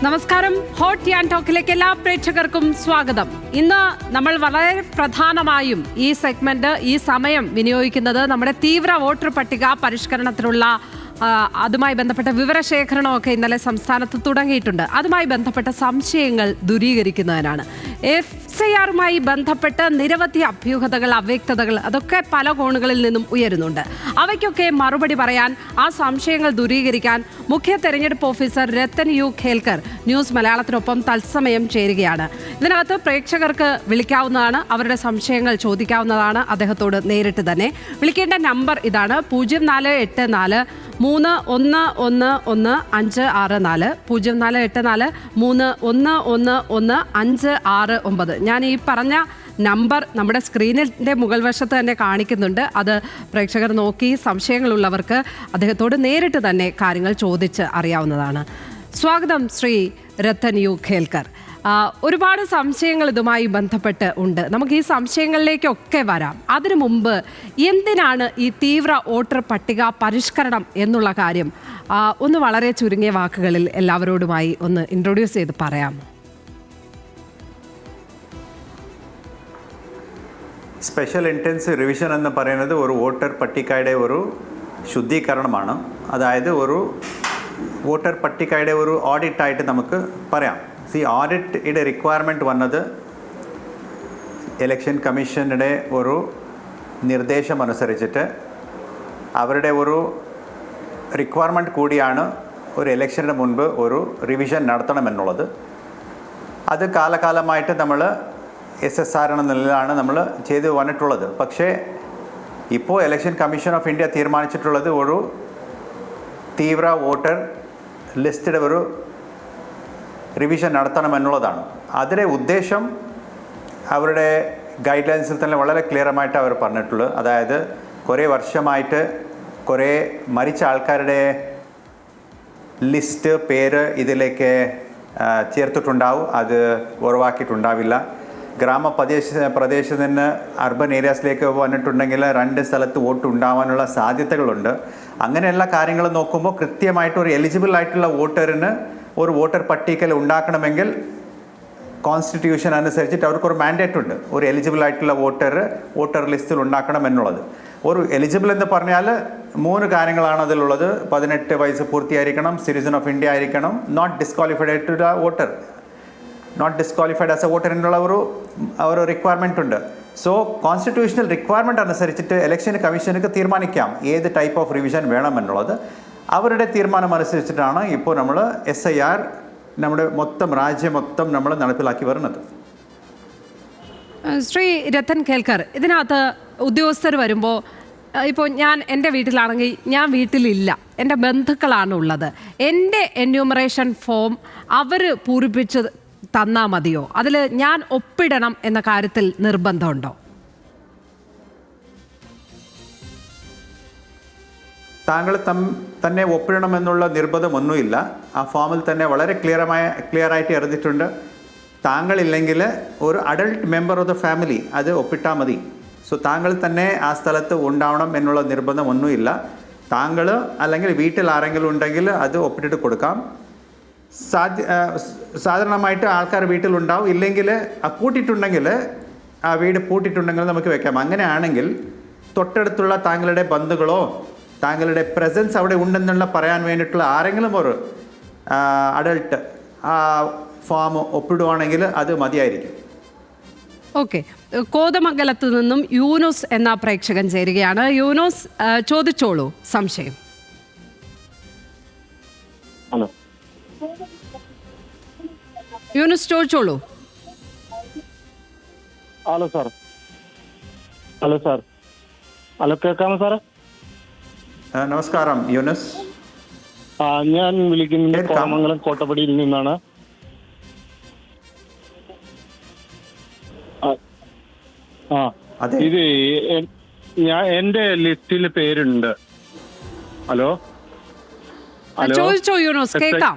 നമസ്കാരം. ഹോട്ട് യാൻ ടോക്കിലേക്ക് എല്ലാ പ്രേക്ഷകർക്കും സ്വാഗതം. ഇന്ന് നമ്മൾ വളരെ പ്രധാനമായും ഈ സെഗ്മെന്റ്, ഈ സമയം വിനിയോഗിക്കുന്നത് നമ്മുടെ തീവ്ര വോട്ടർ പട്ടിക പരിഷ്കരണത്തിനുള്ള അതുമായി ബന്ധപ്പെട്ട വിവരശേഖരണമൊക്കെ ഇന്നലെ സംസ്ഥാനത്ത് തുടങ്ങിയിട്ടുണ്ട്. അതുമായി ബന്ധപ്പെട്ട സംശയങ്ങൾ ദൂരീകരിക്കുന്നതിനാണ്. FCRമായി ബന്ധപ്പെട്ട് നിരവധി അഭ്യൂഹതകൾ, അവ്യക്തതകൾ അതൊക്കെ പല കോണുകളിൽ നിന്നും ഉയരുന്നുണ്ട്. അവയ്ക്കൊക്കെ മറുപടി പറയാൻ, ആ സംശയങ്ങൾ ദൂരീകരിക്കാൻ മുഖ്യ തെരഞ്ഞെടുപ്പ് ഓഫീസർ രത്തൻ യു ഖേൽക്കർ ന്യൂസ് മലയാളത്തിനൊപ്പം തത്സമയം ചേരുകയാണ്. ഇതിനകത്ത് പ്രേക്ഷകർക്ക് വിളിക്കാവുന്നതാണ്, അവരുടെ സംശയങ്ങൾ ചോദിക്കാവുന്നതാണ് അദ്ദേഹത്തോട് നേരിട്ട് തന്നെ. വിളിക്കേണ്ട നമ്പർ ഇതാണ്: 0484 3111 564 0484 3111 569. ഞാൻ ഈ പറഞ്ഞ നമ്പർ നമ്മുടെ സ്ക്രീനിൻ്റെ മുകൾ വശത്ത് തന്നെ കാണിക്കുന്നുണ്ട്. അത് പ്രേക്ഷകർ നോക്കി സംശയങ്ങളുള്ളവർക്ക് അദ്ദേഹത്തോട് നേരിട്ട് തന്നെ കാര്യങ്ങൾ ചോദിച്ച് അറിയാവുന്നതാണ്. സ്വാഗതം ശ്രീ രത്തൻ യു ഖേൽക്കർ. ഒരുപാട് സംശയങ്ങൾ ഇതുമായി ബന്ധപ്പെട്ട് ഉണ്ട്. നമുക്ക് ഈ സംശയങ്ങളിലേക്കൊക്കെ വരാം. അതിനു മുമ്പ് എന്തിനാണ് ഈ തീവ്ര വോട്ടർ പട്ടിക പരിഷ്കരണം എന്നുള്ള കാര്യം ഒന്ന് വളരെ ചുരുങ്ങിയ വാക്കുകളിൽ എല്ലാവരോടുമായി ഒന്ന് ഇൻട്രൊഡ്യൂസ് ചെയ്ത് പറയാം. സ്പെഷ്യൽ ഇൻറ്റൻസീവ് റിവിഷൻ എന്ന് പറയുന്നത് ഒരു വോട്ടർ പട്ടികയുടെ ഒരു ശുദ്ധീകരണമാണ്. അതായത് ഒരു വോട്ടർ പട്ടികയുടെ ഒരു ഓഡിറ്റായിട്ട് നമുക്ക് പറയാം. ഓഡിറ്റിയുടെ റിക്വയർമെൻറ്റ് വന്നത് ഇലക്ഷൻ കമ്മീഷനുടെ ഒരു നിർദ്ദേശം അനുസരിച്ചിട്ട് അവരുടെ ഒരു റിക്വയർമെൻറ്റ് കൂടിയാണ് ഒരു ഇലക്ഷന് മുൻപ് ഒരു റിവിഷൻ നടത്തണമെന്നുള്ളത്. അത് കാലകാലമായിട്ട് നമ്മൾ SSR എന്ന നിലയിലാണ് നമ്മൾ ചെയ്തു വന്നിട്ടുള്ളത്. പക്ഷേ ഇപ്പോൾ ഇലക്ഷൻ കമ്മീഷൻ ഓഫ് ഇന്ത്യ തീരുമാനിച്ചിട്ടുള്ളത് ഒരു തീവ്ര വോട്ടർ ലിസ്റ്റിൻ്റെ ഒരു റിവിഷൻ നടത്തണമെന്നുള്ളതാണ്. അതിലെ ഉദ്ദേശം അവരുടെ ഗൈഡ് ലൈൻസിൽ തന്നെ വളരെ ക്ലിയറുമായിട്ട് അവർ പറഞ്ഞിട്ടുള്ളത്. അതായത് കുറേ വർഷമായിട്ട് കുറേ മരിച്ച ആൾക്കാരുടെ ലിസ്റ്റ്, പേര് ഇതിലേക്ക് ചേർത്തിട്ടുണ്ടാവും, അത് ഒഴിവാക്കിയിട്ടുണ്ടാവില്ല. പ്രദേശത്ത് നിന്ന് അർബൻ ഏരിയാസിലേക്ക് വന്നിട്ടുണ്ടെങ്കിൽ 2 സ്ഥലത്ത് വോട്ട് ഉണ്ടാവാനുള്ള സാധ്യതകളുണ്ട്. അങ്ങനെയുള്ള കാര്യങ്ങൾ നോക്കുമ്പോൾ കൃത്യമായിട്ട് ഒരു എലിജിബിൾ ആയിട്ടുള്ള വോട്ടറിന് ഒരു വോട്ടർ പട്ടികയിൽ ഉണ്ടാക്കണമെങ്കിൽ കോൺസ്റ്റിറ്റ്യൂഷൻ അനുസരിച്ചിട്ട് അവർക്കൊരു മാൻഡേറ്റ് ഉണ്ട്. ഒരു എലിജിബിൾ ആയിട്ടുള്ള വോട്ടർ ലിസ്റ്റിൽ ഉണ്ടാക്കണം എന്നുള്ളത്. ഒരു എലിജിബിൾ എന്ന് പറഞ്ഞാൽ 3 കാര്യങ്ങളാണ് അതിലുള്ളത്. 18 വയസ്സ് പൂർത്തിയായിരിക്കണം, സിറ്റിസൺ ഓഫ് ഇന്ത്യ ആയിരിക്കണം, നോട്ട് ഡിസ്ക്വാളിഫൈഡ് ആയിട്ടുള്ള voter, not disqualified as a voter എന്നുള്ള ഒരു റിക്വയർമെൻ്റ് ഉണ്ട്. സോ കോൺസ്റ്റിറ്റ്യൂഷണൽ റിക്വയർമെൻറ്റ് അനുസരിച്ചിട്ട് ഇലക്ഷൻ കമ്മീഷനുക്ക് തീരുമാനിക്കാം ഏത് ടൈപ്പ് ഓഫ് റിവിഷൻ വേണമെന്നുള്ളത്. അവരുടെ തീരുമാനം അനുസരിച്ചിട്ടാണ് ഇപ്പോൾ നമ്മൾ SIR നമ്മുടെ രാജ്യം മൊത്തം നമ്മൾ നടപ്പിലാക്കി വരുന്നത്. ശ്രീ രത്തൻ ഖേൽക്കർ, ഇതിനകത്ത് ഉദ്യോഗസ്ഥർ വരുമ്പോൾ, ഇപ്പോൾ എൻ്റെ വീട്ടിലാണെങ്കിൽ ഞാൻ വീട്ടിലില്ല, എൻ്റെ ബന്ധുക്കളാണ് ഉള്ളത്, എൻ്റെ എന്യൂമറേഷൻ ഫോം അവർ പൂരിപ്പിച്ച് തന്നാൽ മതിയോ? അതിൽ ഞാൻ ഒപ്പിടണം എന്ന കാര്യത്തിൽ നിർബന്ധമുണ്ടോ? താങ്കൾ തന്നെ ഒപ്പിടണമെന്നുള്ള നിർബന്ധമൊന്നുമില്ല. ആ ഫോമിൽ തന്നെ വളരെ ക്ലിയറായിട്ട് എഴുതിയിട്ടുണ്ട്. താങ്കളില്ലെങ്കിൽ ഒരു adult member of the family അത് ഒപ്പിട്ടാൽ മതി. സോ താങ്കൾ തന്നെ ആ സ്ഥലത്ത് ഉണ്ടാവണം എന്നുള്ള നിർബന്ധമൊന്നുമില്ല. താങ്കൾ അല്ലെങ്കിൽ വീട്ടിൽ ആരെങ്കിലും ഉണ്ടെങ്കിൽ അത് ഒപ്പിട്ടിട്ട് കൊടുക്കാം. സാധാരണമായിട്ട് ആൾക്കാർ വീട്ടിലുണ്ടാവും. ഇല്ലെങ്കിൽ പൂട്ടിയിട്ടുണ്ടെങ്കിൽ ആ വീട് പൂട്ടിയിട്ടുണ്ടെങ്കിൽ നമുക്ക് വെക്കാം. അങ്ങനെയാണെങ്കിൽ തൊട്ടടുത്തുള്ള താങ്കളുടെ ബന്ധുക്കളോ താങ്കളുടെ പ്രസൻസ് അവിടെ ഉണ്ടെന്നുള്ള പറയാൻ വേണ്ടിയിട്ടുള്ള ആരെങ്കിലും ഒരു അഡൾട്ട് ആ ഫോം ഒപ്പിടുവാണെങ്കിൽ അത് മതിയായിരിക്കും. ഓക്കെ. കോതമംഗലത്ത് നിന്നും യൂനുസ് എന്ന പ്രേക്ഷകൻ ചേരുകയാണ്. യൂനുസ്, ചോദിച്ചോളൂ സംശയം. ഹലോ യൂനുസ്, ചോദിച്ചോളൂ. Hello sir. ഹലോ, കേൾക്കാമോ സാറേ? നമസ്കാരം യൂനുസ്. ഞാൻ വിളിക്കുന്നത് കോതമംഗലം കോട്ടപ്പടിയിൽ നിന്നാണ്. ഇത് എന്റെ ലിസ്റ്റിൽ പേരുണ്ട്. ഹലോ ചോദിച്ചോ യൂനുസ്, കേൾക്കാം.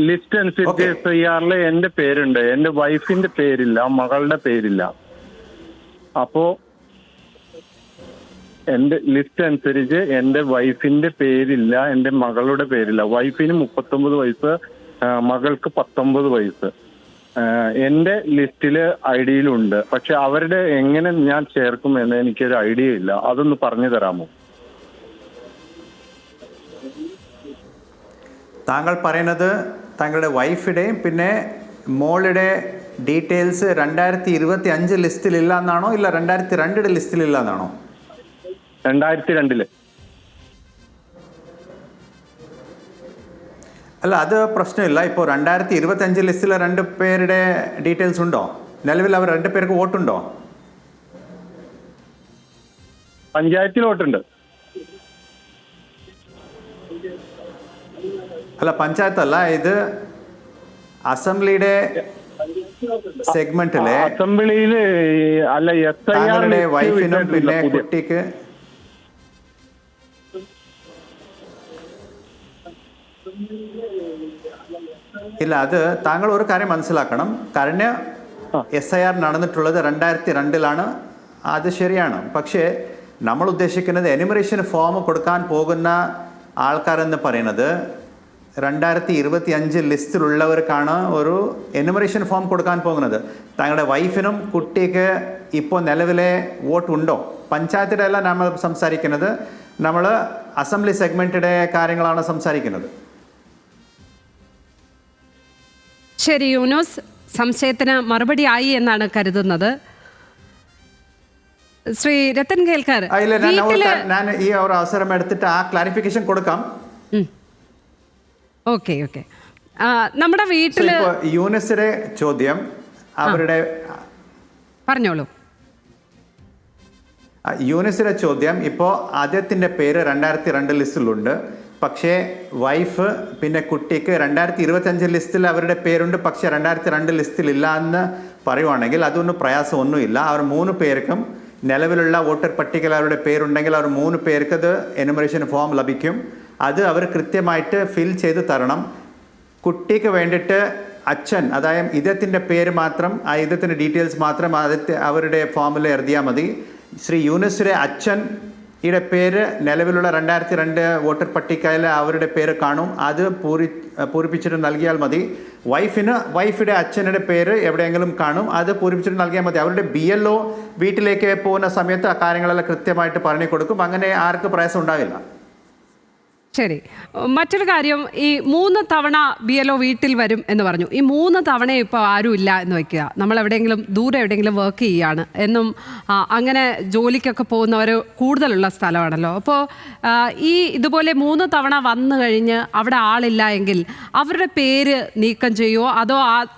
ലിസ്റ്റ് അനുസരിച്ച് SIRല് എന്റെ പേരുണ്ട്. എന്റെ വൈഫിന്റെ പേരില്ല, മകളുടെ പേരില്ല. അപ്പോ എന്റെ ലിസ്റ്റ് അനുസരിച്ച് എന്റെ വൈഫിന്റെ പേരില്ല, എന്റെ മകളുടെ പേരില്ല. വൈഫിന് 39 വയസ്സ്, മകൾക്ക് 19 വയസ്സ്. എൻ്റെ ലിസ്റ്റില് ഐഡിയിലുണ്ട്. പക്ഷെ അവരുടെ എങ്ങനെ ഞാൻ ചേർക്കും എന്ന് എനിക്കൊരു ഐഡിയ ഇല്ല. അതൊന്ന് പറഞ്ഞു തരാമോ? താങ്കൾ പറയുന്നത് താങ്കളുടെ വൈഫിൻ്റെയും പിന്നെ മോളുടെ ഡീറ്റെയിൽസ് 2025 ലിസ്റ്റിലില്ല എന്നാണോ, ഇല്ല 2002 ലിസ്റ്റിലില്ല എന്നാണോ? 2002 അല്ല, അത് പ്രശ്നമില്ല. ഇപ്പോൾ 2025 ലിസ്റ്റിലെ 2 പേരുടെ ഡീറ്റെയിൽസ് ഉണ്ടോ? നിലവിൽ അവർ 2 പേർക്ക് വോട്ടുണ്ടോ? പഞ്ചായത്തിൽ വോട്ടുണ്ട്. അല്ല, പഞ്ചായത്തല്ല, ഇത് അസംബ്ലിയുടെ സെഗ്മെന്റിലെ അസംബ്ലിയില് അല്ല, താങ്കളുടെ വൈഫിനും പിന്നെ കുട്ടിക്ക് ഇല്ല. അത് താങ്കൾ ഒരു കാര്യം മനസ്സിലാക്കണം. കഴിഞ്ഞ SIR നടന്നിട്ടുള്ളത് 2002 അത് ശരിയാണ്. പക്ഷേ നമ്മൾ ഉദ്ദേശിക്കുന്നത് എനുമറേഷൻ ഫോം കൊടുക്കാൻ പോകുന്ന ആൾക്കാരെന്ന് പറയുന്നത് 2025 ലിസ്റ്റിലുള്ളവർക്കാണ് ഒരു എനുമറേഷൻ ഫോം കൊടുക്കാൻ പോകുന്നത്. താങ്കളുടെ വൈഫിനും കുട്ടിക്ക് ഇപ്പോൾ നിലവിലെ വോട്ട് ഉണ്ടോ? പഞ്ചായത്തിൻ്റെ അല്ല നമ്മൾ സംസാരിക്കുന്നത്, നമ്മൾ അസംബ്ലി സെഗ്മെന്റിൻ്റെ കാര്യങ്ങളാണ് സംസാരിക്കുന്നത്. ശരി യൂനുസ്, സംശയത്തിന് മറുപടി ആയി എന്നാണ് കരുതുന്നത്. ശ്രീ രത്തൻ കേൽക്കർ, ഞാൻ ഈ ഒരു അവസരം എടുത്തിട്ട് ആ ക്ലാരിഫിക്കേഷൻ കൊടുക്കാം. Okay okay. നമ്മുടെ വീട്ടില് യൂനിസിന്റെ ചോദ്യം അവരുടെ പറഞ്ഞോളൂ. യൂനിസിന്റെ ചോദ്യം ഇപ്പോൾ ആദ്യത്തിന്റെ പേര് 2002 ലിസ്റ്റിലുണ്ട്. പക്ഷേ വൈഫ് പിന്നെ കുട്ടിക്ക് 2025 ലിസ്റ്റിൽ അവരുടെ പേരുണ്ട്. പക്ഷേ 2002 ലിസ്റ്റിലില്ല എന്ന് പറയുവാണെങ്കിൽ അതൊന്നും പ്രയാസമൊന്നുമില്ല. അവർ 3 പേർക്കും നിലവിലുള്ള വോട്ടർ പട്ടികയിൽ അവരുടെ പേരുണ്ടെങ്കിൽ അവർ 3 പേർക്ക് അത് എനുമറേഷൻ ഫോം ലഭിക്കും. അത് അവർ കൃത്യമായിട്ട് ഫിൽ ചെയ്ത് തരണം. കുട്ടിക്ക് വേണ്ടിയിട്ട് അച്ഛൻ, അതായത് ഇദ്ദേഹത്തിൻ്റെ പേര് മാത്രം, ആ ഇദ്ദേഹത്തിൻ്റെ ഡീറ്റെയിൽസ് മാത്രം അവരുടെ ഫോമിൽ എഴുതിയാൽ മതി. ശ്രീ യൂനിസിൻ്റെ അച്ഛൻ ഈയുടെ പേര് നിലവിലുള്ള 2002 വോട്ടർ പട്ടികയിൽ അവരുടെ പേര് കാണും. അത് പൂരിപ്പിച്ചിട്ട് നൽകിയാൽ മതി. വൈഫിൻ്റെ അച്ഛനുടെ പേര് എവിടെയെങ്കിലും കാണും. അത് പൂരിപ്പിച്ചിട്ട് നൽകിയാൽ മതി. അവരുടെ BLO വീട്ടിലേക്ക് പോകുന്ന സമയത്ത് ആ കാര്യങ്ങളെല്ലാം കൃത്യമായിട്ട് പറഞ്ഞു കൊടുക്കും. അങ്ങനെ ആർക്ക് പ്രയാസം ഉണ്ടാവില്ല. ശരി. മറ്റൊരു കാര്യം, ഈ 3 തവണ BLO വീട്ടിൽ വരും എന്ന് പറഞ്ഞു. ഈ 3 തവണ ഇപ്പോൾ ആരും ഇല്ല എന്ന് വയ്ക്കുക, നമ്മൾ എവിടെയെങ്കിലും ദൂരെ എവിടെയെങ്കിലും വർക്ക് ചെയ്യുകയാണ് എന്നും അങ്ങനെ ജോലിക്കൊക്കെ പോകുന്നവർ കൂടുതലുള്ള സ്ഥലമാണല്ലോ. അപ്പോൾ ഈ ഇതുപോലെ 3 തവണ വന്നു കഴിഞ്ഞ് അവിടെ ആളില്ല എങ്കിൽ അവരുടെ പേര് നീക്കം ചെയ്യുമോ, അതോ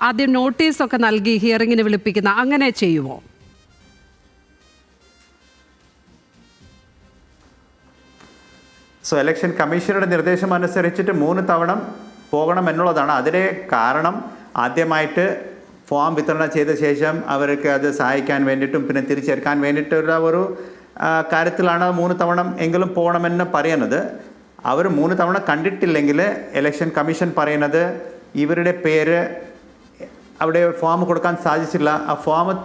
ആദ്യം നോട്ടീസൊക്കെ നൽകി ഹിയറിങ്ങിന് വിളിപ്പിക്കുന്ന അങ്ങനെ ചെയ്യുമോ? ഇലക്ഷൻ കമ്മീഷനുടെ നിർദ്ദേശം അനുസരിച്ചിട്ട് 3 തവണ പോകണം എന്നുള്ളതാണ്. അതിൻ്റെ കാരണം ആദ്യമായിട്ട് ഫോം വിതരണം ചെയ്ത ശേഷം അവർക്ക് അത് സഹായിക്കാൻ വേണ്ടിയിട്ടും പിന്നെ തിരിച്ചെടുക്കാൻ വേണ്ടിയിട്ടുള്ള ഒരു കാര്യത്തിലാണ് 3 തവണ എങ്കിലും പോകണമെന്ന് പറയുന്നത്. അവർ 3 തവണ കണ്ടിട്ടില്ലെങ്കിൽ ഇലക്ഷൻ കമ്മീഷൻ പറയുന്നത് ഇവരുടെ പേര് അവിടെ ഫോം കൊടുക്കാൻ സാധിച്ചില്ല. ആ ഫോം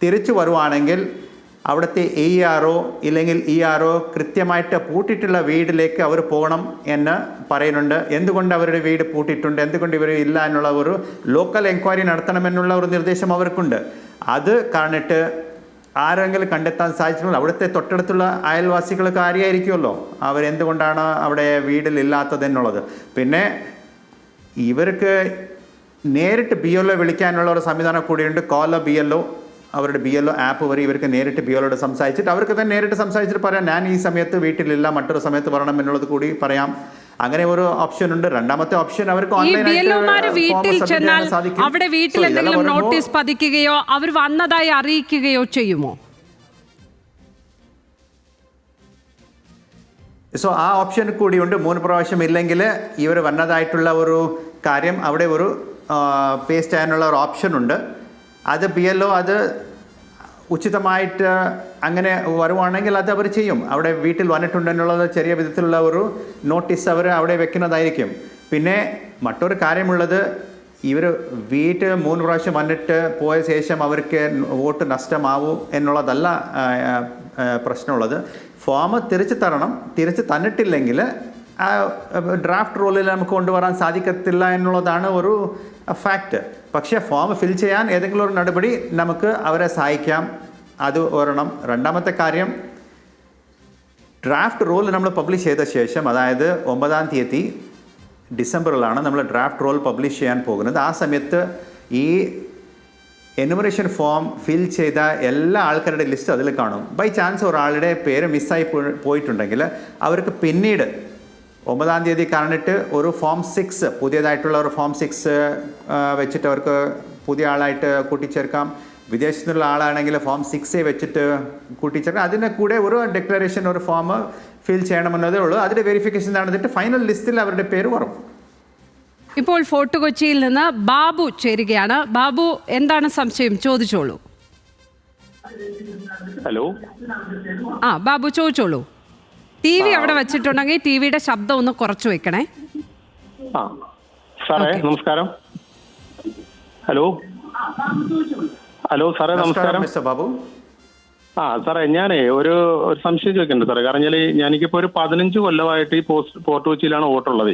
തിരിച്ചു വരുവാണെങ്കിൽ അവിടുത്തെ ARO ഇല്ലെങ്കിൽ ERO കൃത്യമായിട്ട് പൂട്ടിയിട്ടുള്ള വീട്ടിലേക്ക് അവർ പോകണം എന്ന് പറയുന്നുണ്ട്. എന്തുകൊണ്ട് അവരുടെ വീട് പൂട്ടിയിട്ടുണ്ട്, എന്തുകൊണ്ട് ഇവർ ഇല്ല എന്നുള്ള ഒരു ലോക്കൽ എൻക്വയറി നടത്തണമെന്നുള്ള ഒരു നിർദ്ദേശം അവർക്കുണ്ട്. അത് കാണിട്ട് ആരെങ്കിലും കണ്ടെത്താൻ സാധിച്ചിട്ടുള്ള അവിടുത്തെ തൊട്ടടുത്തുള്ള അയൽവാസികൾക്ക് അറിയായിരിക്കുമല്ലോ അവരെന്തുകൊണ്ടാണ് അവിടെ വീട്ടിലില്ലാത്തത് എന്നുള്ളത്. പിന്നെ ഇവർക്ക് നേരിട്ട് BLO വിളിക്കാനുള്ള ഒരു സംവിധാനം കൂടിയുണ്ട്. കോൾ BLO, അവരുടെ BLO ആപ്പ് വഴി ഇവർക്ക് നേരിട്ട് BLOയോട് സംസാരിച്ചിട്ട് അവർക്ക് തന്നെ നേരിട്ട് സംസാരിച്ചിട്ട് പറയാം, ഞാൻ ഈ സമയത്ത് വീട്ടിലില്ല, മറ്റൊരു സമയത്ത് വരണം എന്നുള്ളത് കൂടി പറയാം. അങ്ങനെ ഒരു ഓപ്ഷൻ ഉണ്ട്. രണ്ടാമത്തെ ഓപ്ഷൻ അവർക്ക് അവിടെ വീട്ടിൽ എന്തെങ്കിലും നോട്ടീസ് പതിക്കുകയോ അവർ വന്നതായി അറിയിക്കുകയോ ചെയ്യുമോ? ആ ഓപ്ഷൻ കൂടിയുണ്ട്. 3 പ്രാവശ്യം ഇല്ലെങ്കിൽ ഇവർ വന്നതായിട്ടുള്ള ഒരു കാര്യം അവിടെ ഒരു പേസ്റ്റ് ചെയ്യാനുള്ള ഒരു ഓപ്ഷൻ ഉണ്ട്. അത് BLO അത് ഉചിതമായിട്ട് അങ്ങനെ വരുവാണെങ്കിൽ അത് അവർ ചെയ്യും. അവിടെ വീട്ടിൽ വന്നിട്ടുണ്ടെന്നുള്ളത് ചെറിയ വിധത്തിലുള്ള ഒരു നോട്ടീസ് അവർ അവിടെ വെക്കുന്നതായിരിക്കും. പിന്നെ മറ്റൊരു കാര്യമുള്ളത്, ഇവർ വീട്ടിൽ 3 പ്രാവശ്യം വന്നിട്ട് പോയ ശേഷം അവർക്ക് വോട്ട് നഷ്ടമാവും എന്നുള്ളതല്ല പ്രശ്നമുള്ളത്. ഫോം തിരിച്ചു തരണം. തിരിച്ച് തന്നിട്ടില്ലെങ്കിൽ ഡ്രാഫ്റ്റ് റോളിൽ നമുക്ക് കൊണ്ടുവരാൻ സാധിക്കത്തില്ല എന്നുള്ളതാണ് ഒരു ഫാക്റ്റ്. പക്ഷേ ഫോം ഫിൽ ചെയ്യാൻ ഏതെങ്കിലും ഒരു നടപടി നമുക്ക് അവരെ സഹായിക്കാം, അത് ഒരെണ്ണം. രണ്ടാമത്തെ കാര്യം, ഡ്രാഫ്റ്റ് റോൾ നമ്മൾ പബ്ലിഷ് ചെയ്ത ശേഷം, അതായത് 9-ാം തീയതി ഡിസംബറിലാണ് നമ്മൾ ഡ്രാഫ്റ്റ് റോൾ പബ്ലിഷ് ചെയ്യാൻ പോകുന്നത്. ആ സമയത്ത് ഈ എനുമറേഷൻ ഫോം ഫിൽ ചെയ്ത എല്ലാ ആൾക്കാരുടെ ലിസ്റ്റ് അതിൽ കാണും. ബൈ ചാൻസ് ഒരാളുടെ പേര് മിസ്സായി പോയിട്ടുണ്ടെങ്കിൽ അവർക്ക് പിന്നീട് 9-ാം തീയതി കാണിട്ട് ഒരു ഫോം 6, പുതിയതായിട്ടുള്ള ഒരു ഫോം 6 വെച്ചിട്ട് അവർക്ക് പുതിയ ആളായിട്ട് കൂട്ടിച്ചേർക്കാം. വിദേശത്തുള്ള ആളാണെങ്കിൽ ഫോം 6 വെച്ചിട്ട് കൂട്ടിച്ചേർക്കാം. അതിന് കൂടെ ഒരു ഡിക്ലറേഷൻ, ഒരു ഫോം ഫിൽ ചെയ്യണമെന്നതേ ഉള്ളൂ. അതിൻ്റെ വെരിഫിക്കേഷൻ നടന്നിട്ട് ഫൈനൽ ലിസ്റ്റിൽ അവരുടെ പേര് വരും. ഇപ്പോൾ ഫോർട്ട് കൊച്ചിയിൽ നിന്ന് ബാബു ചേരുകയാണ്. ബാബു, എന്താണ് സംശയം? ചോദിച്ചോളൂ. ഹലോ. ബാബു ചോദിച്ചോളൂ. ടി വി അവിടെ വെച്ചിട്ടുണ്ടെങ്കിൽ ടിവിയുടെ ശബ്ദം ഒന്ന് കുറച്ച് വെക്കണേ. സാറേ നമസ്കാരം. ഹലോ സാറേ നമസ്കാരം. മിസ്റ്റർ ബാബു. സാറേ ഞാനേ ഒരു സംശയം ചോദിക്കുന്നുണ്ട് സാറേ. കാരണം ഞാനിപ്പോൾ ഒരു 15 കൊല്ലമായിട്ട് ഈ ഫോർട്ട് കൊച്ചിയിലാണ് വോട്ടുള്ളത്.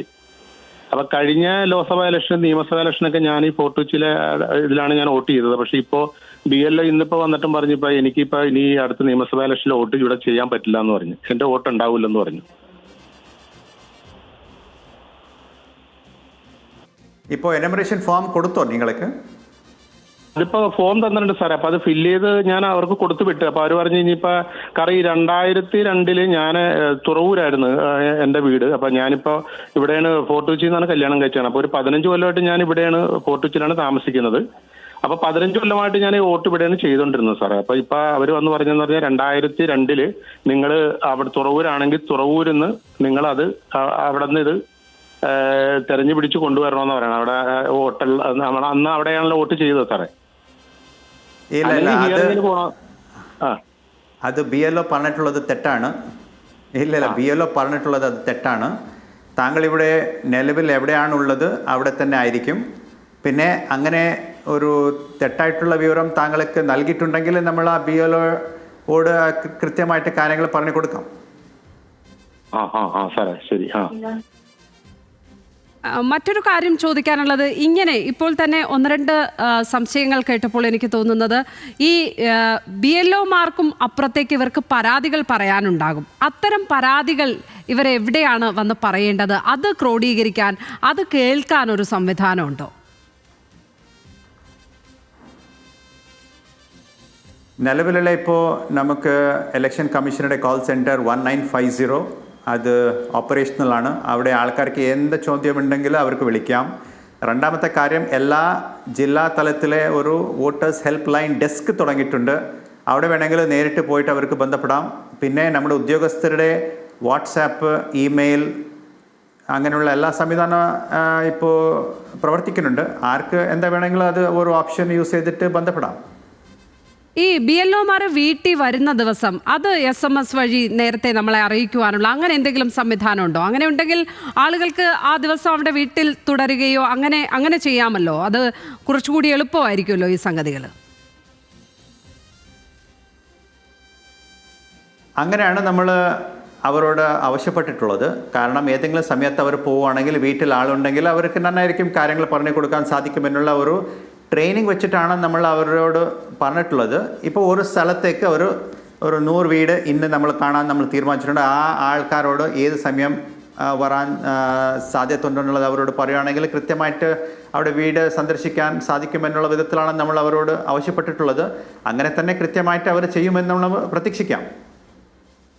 അപ്പൊ കഴിഞ്ഞ ലോക്സഭാ ഇലക്ഷൻ, നിയമസഭാ ഇലക്ഷനൊക്കെ ഞാൻ ഈ ഫോർട്ട് കൊച്ചിയിലെ ഇതിലാണ് ഞാൻ വോട്ട് ചെയ്തത്. പക്ഷെ ഇപ്പോൾ BLO ഇന്നിപ്പോൾ വന്നിട്ടും പറഞ്ഞിപ്പോൾ എനിക്കിപ്പോൾ ഇനി അടുത്ത നിയമസഭാ ഇലക്ഷനിൽ വോട്ട് ഇവിടെ ചെയ്യാൻ പറ്റില്ല എന്ന് പറഞ്ഞു. എന്റെ വോട്ട് ഉണ്ടാവില്ലെന്ന് പറഞ്ഞു. ഇപ്പോൾ എനുമറേഷൻ ഫോം കൊടുത്തോ നിങ്ങൾക്ക്? അതിപ്പോ ഫോം തന്നിട്ടുണ്ട് സാറേ. അപ്പൊ അത് ഫില്ല് ചെയ്ത് ഞാൻ അവർക്ക് കൊടുത്തു വിട്ടു. അപ്പൊ അവര് പറഞ്ഞു ഇനിയിപ്പോ കറി 2002 ഞാൻ തുറവൂരായിരുന്നു എന്റെ വീട്. അപ്പൊ ഞാനിപ്പോ ഇവിടെയാണ് ഫോർട്ട് കൊച്ചിയിൽ നിന്നാണ് കല്യാണം കഴിച്ചത്. അപ്പൊ ഒരു 15 കൊല്ലമായിട്ട് ഞാൻ ഇവിടെയാണ് ഫോർട്ട് കൊച്ചിയിലാണ് താമസിക്കുന്നത്. അപ്പൊ 15 കൊല്ലമായിട്ട് ഞാൻ വോട്ട് ഇവിടെയാണ് ചെയ്തുകൊണ്ടിരുന്നത് സാറേ. അപ്പൊ ഇപ്പൊ അവര് വന്ന് പറഞ്ഞെന്ന് പറഞ്ഞാൽ 2002 നിങ്ങൾ അവിടെ തുറവൂരാണെങ്കിൽ തുറവൂരിൽ നിന്ന് നിങ്ങളത് അവിടെ നിന്ന് ഇത് തെരഞ്ഞു പിടിച്ച് കൊണ്ടുവരണമെന്ന് പറയണം. അവിടെ ഹോട്ടൽ അന്ന് അവിടെയാണല്ലോ വോട്ട് ചെയ്തത് സാറേ. അത് BLO പറഞ്ഞിട്ടുള്ളത് തെറ്റാണ്. ഇല്ല, BLO പറഞ്ഞിട്ടുള്ളത് അത് തെറ്റാണ്. താങ്കൾ ഇവിടെ നിലവിൽ എവിടെയാണുള്ളത് അവിടെ തന്നെ ആയിരിക്കും. പിന്നെ അങ്ങനെ ഒരു തെറ്റായിട്ടുള്ള വിവരം താങ്കൾക്ക് നൽകിയിട്ടുണ്ടെങ്കിൽ നമ്മൾ ആ BLOയോട് കൃത്യമായിട്ട് കാര്യങ്ങൾ പറഞ്ഞു കൊടുക്കാം. സാറേ ശരി. മറ്റൊരു കാര്യം ചോദിക്കാനുള്ളത്, ഇങ്ങനെ ഇപ്പോൾ തന്നെ 1-2 സംശയങ്ങൾ കേട്ടപ്പോൾ എനിക്ക് തോന്നുന്നത് ഈ BLOമാർക്കും അപ്പുറത്തേക്ക് ഇവർക്ക് പരാതികൾ പറയാനുണ്ടാകും. അത്തരം പരാതികൾ ഇവരെവിടെയാണ് വന്ന് പറയേണ്ടത്? അത് ക്രോഡീകരിക്കാൻ, അത് കേൾക്കാൻ ഒരു സംവിധാനമുണ്ടോ? നിലവിലുള്ള ഇപ്പോൾ നമുക്ക് ഇലക്ഷൻ കമ്മീഷനുടെ കോൾ സെൻറ്റർ 1950 അത് ഓപ്പറേഷണലാണ്. അവിടെ ആൾക്കാർക്ക് എന്ത് ചോദ്യമുണ്ടെങ്കിലും അവർക്ക് വിളിക്കാം. രണ്ടാമത്തെ കാര്യം, എല്ലാ ജില്ലാ തലത്തിലെ ഒരു വോട്ടേഴ്സ് ഹെൽപ്പ് ലൈൻ ഡെസ്ക് തുടങ്ങിയിട്ടുണ്ട്. അവിടെ വേണമെങ്കിൽ നേരിട്ട് പോയിട്ട് അവർക്ക് ബന്ധപ്പെടാം. പിന്നെ നമ്മുടെ ഉദ്യോഗസ്ഥരുടെ വാട്സാപ്പ്, ഇമെയിൽ, അങ്ങനെയുള്ള എല്ലാ സംവിധാനം ഇപ്പോൾ പ്രവർത്തിക്കുന്നുണ്ട്. ആർക്ക് എന്താ വേണമെങ്കിലും അത് ഒരു ഓപ്ഷൻ യൂസ് ചെയ്തിട്ട് ബന്ധപ്പെടാം. ഈ BLOമാർ വീട്ടിൽ വരുന്ന ദിവസം അത് SMS വഴി നേരത്തെ നമ്മളെ അറിയിക്കുവാനുള്ള അങ്ങനെ എന്തെങ്കിലും സംവിധാനം ഉണ്ടോ? അങ്ങനെ ഉണ്ടെങ്കിൽ ആളുകൾക്ക് ആ ദിവസം അവിടെ വീട്ടിൽ തുടരുകയോ അങ്ങനെ ചെയ്യാമല്ലോ. അത് കുറച്ചുകൂടി എളുപ്പമായിരിക്കുമല്ലോ ഈ സംഗതികൾ. അങ്ങനെയാണ് നമ്മൾ അവരോട് ആവശ്യപ്പെട്ടിട്ടുള്ളത്. കാരണം ഏതെങ്കിലും സമയത്ത് അവർ പോവുകയാണെങ്കിൽ വീട്ടിൽ ആളുണ്ടെങ്കിൽ അവർക്ക് നന്നായിരിക്കും കാര്യങ്ങൾ പറഞ്ഞു കൊടുക്കാൻ സാധിക്കുമെന്നുള്ള ഒരു ട്രെയിനിങ് വെച്ചിട്ടാണ് നമ്മൾ അവരോട് പറഞ്ഞിട്ടുള്ളത്. ഇപ്പോൾ ഒരു സ്ഥലത്തേക്ക് ഒരു 100 വീട് ഇന്ന് നമ്മൾ കാണാൻ നമ്മൾ തീരുമാനിച്ചിട്ടുണ്ട്. ആ ആൾക്കാരോട് ഏത് സമയം വരാൻ സാധ്യത ഉണ്ടെന്നുള്ളത് അവരോട് പറയുകയാണെങ്കിൽ കൃത്യമായിട്ട് അവിടെ വീട് സന്ദർശിക്കാൻ സാധിക്കുമെന്നുള്ള വിധത്തിലാണ് നമ്മൾ അവരോട് ആവശ്യപ്പെട്ടിട്ടുള്ളത്. അങ്ങനെ തന്നെ കൃത്യമായിട്ട് അവർ ചെയ്യുമെന്ന് നമ്മൾ പ്രതീക്ഷിക്കാം.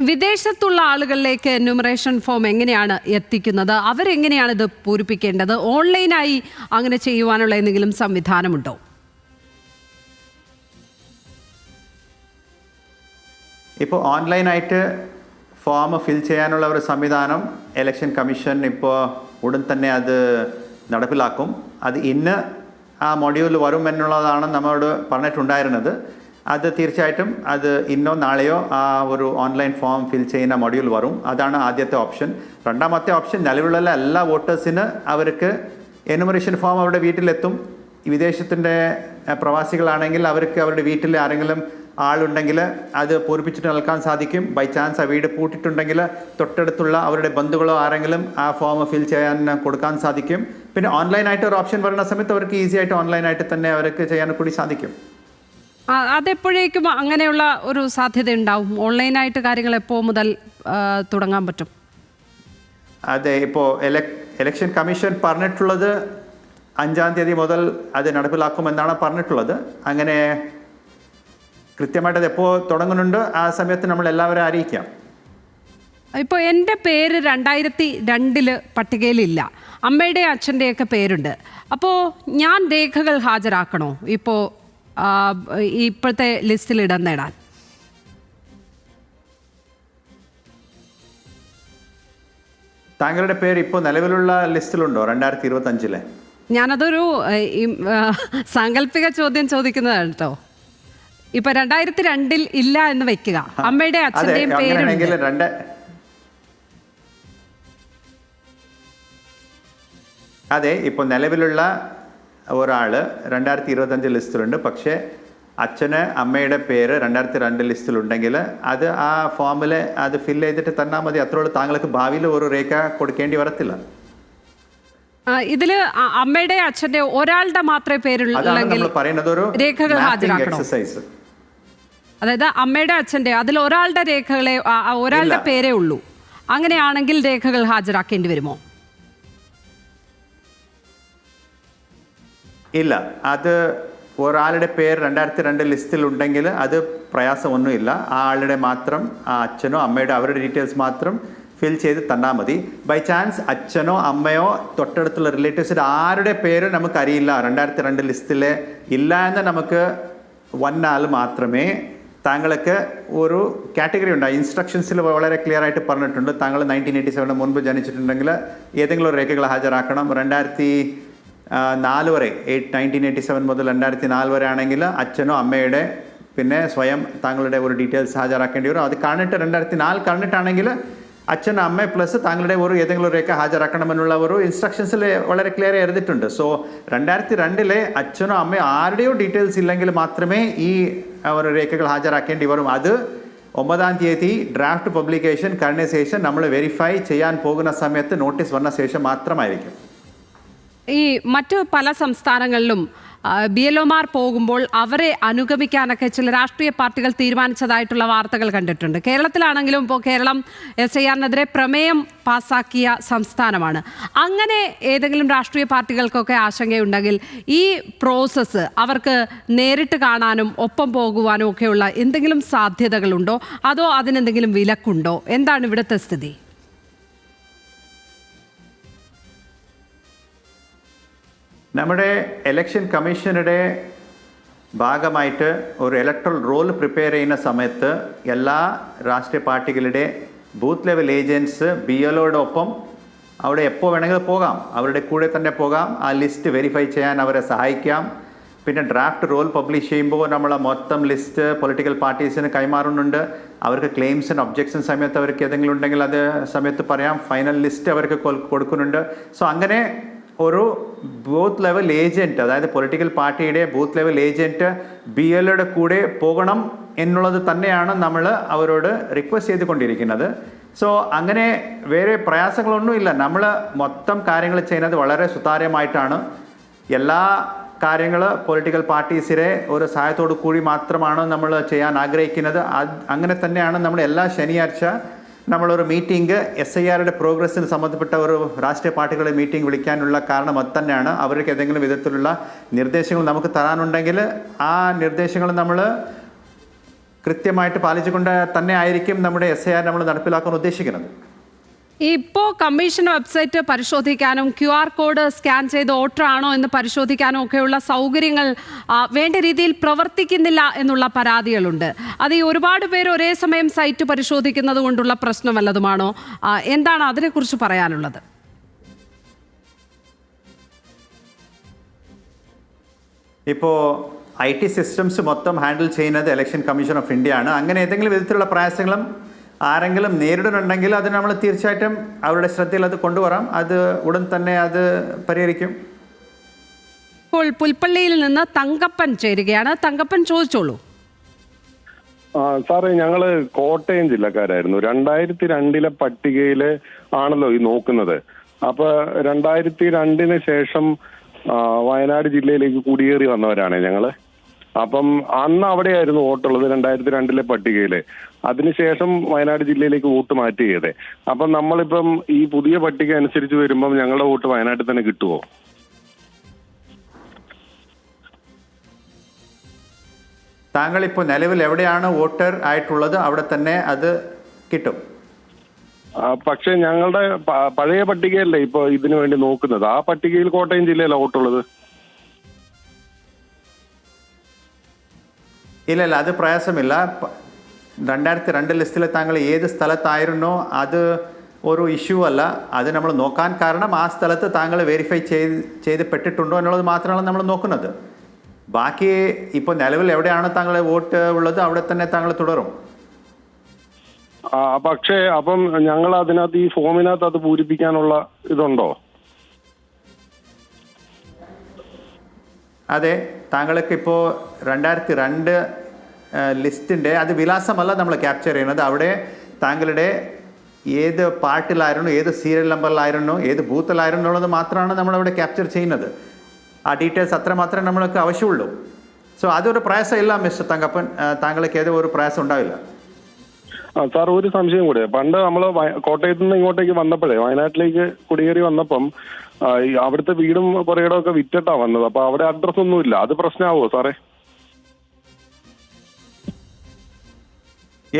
വിദേശത്തുള്ള ആളുകളിലേക്ക് എന്യൂമറേഷൻ ഫോം എങ്ങനെയാണ് എത്തിക്കുന്നത്? അവരെങ്ങനെയാണ് ഇത് പൂരിപ്പിക്കേണ്ടത്? ഓൺലൈനായി അങ്ങനെ ചെയ്യുവാനുള്ള എന്തെങ്കിലും സംവിധാനമുണ്ടോ? ഇപ്പോൾ ഓൺലൈനായിട്ട് ഫോം ഫിൽ ചെയ്യാനുള്ള ഒരു സംവിധാനം ഇലക്ഷൻ കമ്മീഷൻ ഇപ്പോൾ ഉടൻ തന്നെ അത് നടപ്പിലാക്കും. അത് ഇന്ന് ആ മൊഡ്യൂൾ വരും എന്നുള്ളതാണ് നമ്മളോട് പറഞ്ഞിട്ടുണ്ടായിരുന്നത്. അത് തീർച്ചയായിട്ടും അത് ഇന്നോ നാളെയോ ആ ഒരു ഓൺലൈൻ ഫോം ഫിൽ ചെയ്യുന്ന മൊഡ്യൂൾ വരും. അതാണ് ആദ്യത്തെ ഓപ്ഷൻ. രണ്ടാമത്തെ ഓപ്ഷൻ, നിലവിലുള്ള എല്ലാ വോട്ടേഴ്സിന് അവർക്ക് എനുമറേഷൻ ഫോം അവരുടെ വീട്ടിലെത്തും. വിദേശത്തിൻ്റെ പ്രവാസികളാണെങ്കിൽ അവർക്ക് അവരുടെ വീട്ടിൽ ആരെങ്കിലും ആളുണ്ടെങ്കിൽ അത് പൂരിപ്പിച്ചിട്ട് നൽകാൻ സാധിക്കും. ബൈ ചാൻസ് ആ വീട് പൂട്ടിയിട്ടുണ്ടെങ്കിൽ തൊട്ടടുത്തുള്ള അവരുടെ ബന്ധുക്കളോ ആരെങ്കിലും ആ ഫോം ഫിൽ ചെയ്യാൻ കൊടുക്കാൻ സാധിക്കും. പിന്നെ ഓൺലൈനായിട്ട് ഒരു ഓപ്ഷൻ വരുന്ന സമയത്ത് അവർക്ക് ഈസി ആയിട്ട് ഓൺലൈനായിട്ട് തന്നെ അവർക്ക് ചെയ്യാൻ കൂടി സാധിക്കും. അതെപ്പോഴേക്കും അങ്ങനെയുള്ള ഒരു സാധ്യത ഉണ്ടാവും? ഓൺലൈനായിട്ട് കാര്യങ്ങൾ എപ്പോൾ മുതൽ തുടങ്ങാൻ പറ്റും? അതെ, ഇപ്പോൾ ഇലക്ഷൻ കമ്മീഷൻ പറഞ്ഞിട്ടുള്ളത് 5-ാം തീയതി മുതൽ അത് നടപ്പിലാക്കുമെന്നാണ് പറഞ്ഞിട്ടുള്ളത്. അങ്ങനെ കൃത്യമായിട്ട് അത് എപ്പോൾ തുടങ്ങുന്നുണ്ട് ആ സമയത്ത് നമ്മൾ എല്ലാവരും അറിയിക്കാം. ഇപ്പോൾ എൻ്റെ പേര് 2002 പട്ടികയിലില്ല, അമ്മയുടെ അച്ഛൻ്റെയൊക്കെ പേരുണ്ട്. അപ്പോൾ ഞാൻ രേഖകൾ ഹാജരാക്കണോ ഇപ്പോൾ ഇപ്പോഴത്തെ ലിസ്റ്റിൽ ഇടം നേടാൻ? താങ്കളുടെ പേര് ഇപ്പോൾ നിലവിലുള്ള ലിസ്റ്റിലുണ്ടോ 2025-ലെ? ഞാനതൊരു സാങ്കല്പിക ചോദ്യം ചോദിക്കുന്നതാണ് കേട്ടോ. ഇപ്പൊ 2002 ഇല്ല എന്ന് വെക്കുക, അമ്മയുടെ അച്ഛൻ്റെയും പേരുണ്ട്. അതെ, ഇപ്പോൾ നിലവിലുള്ള ഒരാൾ 2025 ലിസ്റ്റിലുണ്ട്. പക്ഷേ അച്ഛന് അമ്മയുടെ പേര് 2002 ലിസ്റ്റിലുണ്ടെങ്കിൽ അത് ആ ഫോമിൽ അത് ഫിൽ ചെയ്തിട്ട് തന്നാൽ മതി. അത്രയുള്ള താങ്കൾക്ക് ഭാവിയിൽ ഒരു രേഖ കൊടുക്കേണ്ടി വരത്തില്ല. ഇതില് അമ്മയുടെ അച്ഛന്റെ ഒരാളുടെ മാത്രമേ പേരുള്ളെങ്കിൽ രേഖകൾ ഹാജരാക്കണം. അതായത് അമ്മയുടെ അച്ഛന്റെ അതിൽ ഒരാളുടെ രേഖകളെ ഒരാളുടെ പേരേ ഉള്ളൂ, അങ്ങനെയാണെങ്കിൽ രേഖകൾ ഹാജരാക്കേണ്ടി വരുമോ? ഇല്ല, അത് ഒരാളുടെ പേര് 2002 ലിസ്റ്റിൽ ഉണ്ടെങ്കിൽ അത് പ്രയാസമൊന്നുമില്ല. ആ ആളുടെ മാത്രം അച്ഛനോ അമ്മയുടെ അവരുടെ ഡീറ്റെയിൽസ് മാത്രം ഫിൽ ചെയ്ത് തന്നാൽ മതി. ബൈ ചാൻസ് അച്ഛനോ അമ്മയോ തൊട്ടടുത്തുള്ള റിലേറ്റീവ്സിൽ ആരുടെ പേര് നമുക്കറിയില്ല, 2002 ലിസ്റ്റിൽ ഇല്ല എന്ന് നമുക്ക് വന്നാൽ മാത്രമേ താങ്കൾക്ക് ഒരു കാറ്റഗറി ഉണ്ട്. ഇൻസ്ട്രക്ഷൻസിൽ വളരെ ക്ലിയർ ആയിട്ട് പറഞ്ഞിട്ടുണ്ട്. താങ്കൾ 1987 മുൻപ് ജനിച്ചിട്ടുണ്ടെങ്കിൽ ഏതെങ്കിലും ഒരു രേഖകൾ ഹാജരാക്കണം. 2004 വരെ 1987 മുതൽ 2004 വരെ ആണെങ്കിൽ അച്ഛനോ അമ്മയുടെ പിന്നെ സ്വയം താങ്കളുടെ ഒരു ഡീറ്റെയിൽസ് ഹാജരാക്കേണ്ടി വരും. അത് കാണിട്ട് 2004 കാണിട്ടാണെങ്കിൽ അച്ഛൻ അമ്മ പ്ലസ് താങ്കളുടെ ഒരു ഏതെങ്കിലും രേഖ ഹാജരാക്കണമെന്നുള്ള ഒരു ഇൻസ്ട്രക്ഷൻസിൽ വളരെ ക്ലിയർ എഴുതിയിട്ടുണ്ട്. സോ 2002 അച്ഛനോ അമ്മയോ ആരുടെയോ ഡീറ്റെയിൽസ് ഇല്ലെങ്കിൽ മാത്രമേ ഈ ഒരു രേഖകൾ ഹാജരാക്കേണ്ടി വരും. അത് 9-ാം തീയതി ഡ്രാഫ്റ്റ് പബ്ലിക്കേഷൻ കഴിഞ്ഞ ശേഷം നമ്മൾ വെരിഫൈ ചെയ്യാൻ പോകുന്ന സമയത്ത് നോട്ടീസ് വന്ന ശേഷം മാത്രമായിരിക്കും. ഈ മറ്റു പല സംസ്ഥാനങ്ങളിലും BLOമാർ പോകുമ്പോൾ അവരെ അനുഗമിക്കാനൊക്കെ ചില രാഷ്ട്രീയ പാർട്ടികൾ തീരുമാനിച്ചതായിട്ടുള്ള വാർത്തകൾ കണ്ടിട്ടുണ്ട്. കേരളത്തിലാണെങ്കിലും ഇപ്പോൾ കേരളം SIRനെതിരെ പ്രമേയം പാസാക്കിയ സംസ്ഥാനമാണ്. അങ്ങനെ ഏതെങ്കിലും രാഷ്ട്രീയ പാർട്ടികൾക്കൊക്കെ ആശങ്കയുണ്ടെങ്കിൽ ഈ പ്രോസസ്സ് അവർക്ക് നേരിട്ട് കാണാനും ഒപ്പം പോകുവാനും ഒക്കെയുള്ള എന്തെങ്കിലും സാധ്യതകളുണ്ടോ, അതോ അതിനെന്തെങ്കിലും വിലക്കുണ്ടോ? എന്താണ് ഇവിടുത്തെ സ്ഥിതി? നമ്മുടെ ഇലക്ഷൻ കമ്മീഷനുടെ ഭാഗമായിട്ട് ഒരു ഇലക്ട്രൽ റോൾ പ്രിപ്പയർ ചെയ്യുന്ന സമയത്ത് എല്ലാ രാഷ്ട്രീയ പാർട്ടികളുടെ ബൂത്ത് ലെവൽ ഏജൻറ്റ്സ് BLOയോടൊപ്പം അവിടെ എപ്പോൾ വേണമെങ്കിലും പോകാം, അവരുടെ കൂടെ തന്നെ പോകാം. ആ ലിസ്റ്റ് വെരിഫൈ ചെയ്യാൻ അവരെ സഹായിക്കാം. പിന്നെ ഡ്രാഫ്റ്റ് റോൾ പബ്ലിഷ് ചെയ്യുമ്പോൾ നമ്മൾ മൊത്തം ലിസ്റ്റ് പൊളിറ്റിക്കൽ പാർട്ടീസിന് കൈമാറുന്നുണ്ട്. അവർക്ക് ക്ലെയിംസ് ആൻഡ് ഒബ്ജെക്ഷൻ സമയത്ത് അവർക്ക് ഏതെങ്കിലും ഉണ്ടെങ്കിൽ അത് സമയത്ത് പറയാം. ഫൈനൽ ലിസ്റ്റ് അവർക്ക് കൊടുക്കുന്നുണ്ട്. സോ അങ്ങനെ ഒരു ബൂത്ത് ലെവൽ ഏജൻറ്റ്, അതായത് പൊളിറ്റിക്കൽ പാർട്ടിയുടെ ബൂത്ത് ലെവൽ ഏജൻറ്റ് BLOയുടെ കൂടെ പോകണം എന്നുള്ളത് തന്നെയാണ് നമ്മൾ അവരോട് റിക്വസ്റ്റ് ചെയ്തുകൊണ്ടിരിക്കുന്നത്. സോ അങ്ങനെ വേറെ പ്രയാസങ്ങളൊന്നുമില്ല. നമ്മൾ മൊത്തം കാര്യങ്ങൾ ചെയ്യുന്നത് വളരെ സുതാര്യമായിട്ടാണ്. എല്ലാ കാര്യങ്ങൾ പൊളിറ്റിക്കൽ പാർട്ടീസിനെ ഒരു സഹായത്തോടു കൂടി മാത്രമാണ് നമ്മൾ ചെയ്യാൻ ആഗ്രഹിക്കുന്നത്. അങ്ങനെ തന്നെയാണ് നമ്മൾ എല്ലാ ശനിയാഴ്ച നമ്മളൊരു മീറ്റിംഗ് SIRയുടെ പ്രോഗ്രസ്സിന് സംബന്ധപ്പെട്ട ഒരു രാഷ്ട്രീയ പാർട്ടികളുടെ മീറ്റിംഗ് വിളിക്കാനുള്ള കാരണം അത് തന്നെയാണ്. അവർക്ക് ഏതെങ്കിലും വിധത്തിലുള്ള നിർദ്ദേശങ്ങൾ നമുക്ക് തരാനുണ്ടെങ്കിൽ ആ നിർദ്ദേശങ്ങൾ നമ്മൾ കൃത്യമായിട്ട് പാലിച്ചുകൊണ്ട് തന്നെ ആയിരിക്കും നമ്മുടെ SIR നമ്മൾ നടപ്പിലാക്കാൻ ഉദ്ദേശിക്കുന്നത്. ഇപ്പോൾ കമ്മീഷൻ വെബ്സൈറ്റ് പരിശോധിക്കാനും QR കോഡ് സ്കാൻ ചെയ്ത് വോട്ടറാണോ എന്ന് പരിശോധിക്കാനും ഒക്കെയുള്ള സൗകര്യങ്ങൾ വേണ്ട രീതിയിൽ പ്രവർത്തിക്കുന്നില്ല എന്നുള്ള പരാതികളുണ്ട്. അത് ഈ ഒരുപാട് പേര് ഒരേ സമയം സൈറ്റ് പരിശോധിക്കുന്നത് കൊണ്ടുള്ള പ്രശ്നം വല്ലതുമാണോ? എന്താണ് അതിനെക്കുറിച്ച് പറയാനുള്ളത്? ഇപ്പോൾ IT സിസ്റ്റംസ് മൊത്തം ഹാൻഡിൽ ചെയ്യുന്നത് ഇലക്ഷൻ കമ്മീഷൻ ഓഫ് ഇന്ത്യ ആണ്. അങ്ങനെ ഏതെങ്കിലും വിധത്തിലുള്ള പ്രയാസങ്ങളും ആരെങ്കിലും നേരിടുന്നുണ്ടെങ്കിൽ അത് നമ്മൾ തീർച്ചയായിട്ടും അവരുടെ ശ്രദ്ധയിൽ അത് കൊണ്ടുവരാം. അത് ഉടൻ തന്നെ അത് പരിഹരിക്കും. ഇപ്പോൾ പുൽപ്പള്ളിയിൽ നിന്ന് തങ്കപ്പൻ ചേരുകയാണ്. തങ്കപ്പൻ, ചോദിച്ചോളൂ. സാറേ, ഞങ്ങള് കോട്ടയം ജില്ലക്കാരായിരുന്നു. 2002 പട്ടികയില് ആണല്ലോ ഈ നോക്കുന്നത്. അപ്പൊ 2002 ശേഷം വയനാട് ജില്ലയിലേക്ക് കുടിയേറി വന്നവരാണ് ഞങ്ങള്. അപ്പം അന്ന് അവിടെയായിരുന്നു വോട്ടുള്ളത് 2002 പട്ടികയില്. അതിനുശേഷം വയനാട് ജില്ലയിലേക്ക് വോട്ട് മാറ്റി ചെയ്തേ. അപ്പം നമ്മളിപ്പം ഈ പുതിയ പട്ടിക അനുസരിച്ച് വരുമ്പം ഞങ്ങളുടെ വോട്ട് വയനാട്ടിൽ തന്നെ കിട്ടുമോ? താങ്കളിപ്പോൾ നിലവിൽ എവിടെയാണ് വോട്ടർ ആയിട്ടുള്ളത് അവിടെ തന്നെ അത് കിട്ടും. പക്ഷെ ഞങ്ങളുടെ പഴയ പട്ടികയല്ലേ ഇപ്പൊ ഇതിനു വേണ്ടി നോക്കുന്നത്. ആ പട്ടികയിൽ കോട്ടയം ജില്ലയിലാണ് വോട്ടുള്ളത്. ഇല്ല, അത് പ്രയാസമില്ല. 2002 ലിസ്റ്റിൽ താങ്കൾ ഏത് സ്ഥലത്തായിരുന്നോ അത് ഒരു ഇഷ്യൂ അല്ല. അത് നമ്മൾ നോക്കാൻ കാരണം ആ സ്ഥലത്ത് താങ്കൾ വെരിഫൈ ചെയ്ത് പെട്ടിട്ടുണ്ടോ എന്നുള്ളത് മാത്രമാണ് നമ്മൾ നോക്കുന്നത്. ബാക്കി ഇപ്പോൾ നിലവിൽ എവിടെയാണ് താങ്കളുടെ വോട്ട് ഉള്ളത് അവിടെ തന്നെ താങ്കൾ തുടരും. പക്ഷേ അപ്പം ഞങ്ങൾ അതിനകത്ത് ഈ ഫോമിനകത്ത് അത് പൂരിപ്പിക്കാനുള്ള ഇതുണ്ടോ? അതെ, താങ്കൾക്ക് ഇപ്പോൾ 2002 ലിസ്റ്റിൻ്റെ അത് വിലാസമല്ല നമ്മൾ ക്യാപ്ചർ ചെയ്യുന്നത്. അവിടെ താങ്കളുടെ ഏത് പാർട്ടിലായിരുന്നു, ഏത് സീരിയൽ നമ്പറിലായിരുന്നു, ഏത് ബൂത്തിലായിരുന്നു എന്നുള്ളത് മാത്രമാണ് നമ്മളവിടെ ക്യാപ്ചർ ചെയ്യുന്നത്. ആ ഡീറ്റെയിൽസ് അത്ര മാത്രമേ നമ്മൾക്ക് ആവശ്യമുള്ളൂ. സോ അതൊരു പ്രയാസം ഇല്ല മിസ്റ്റർ തങ്കപ്പൻ, താങ്കൾക്ക് ഏതോ ഒരു പ്രയാസം ഉണ്ടാവില്ല. സാർ, ഒരു സംശയം കൂടെ. പണ്ട് നമ്മൾ കോട്ടയത്ത് നിന്ന് ഇങ്ങോട്ടേക്ക് വന്നപ്പോഴേ, വയനാട്ടിലേക്ക് കുടിയേറി വന്നപ്പം അവിടുത്തെ വീടും പുറകിടം ഒക്കെ വിറ്റിട്ടാ വന്നത്. അപ്പൊ അവിടെ അഡ്രസ് ഒന്നും ഇല്ല. അത് പ്രശ്നമാവോ സാറേ?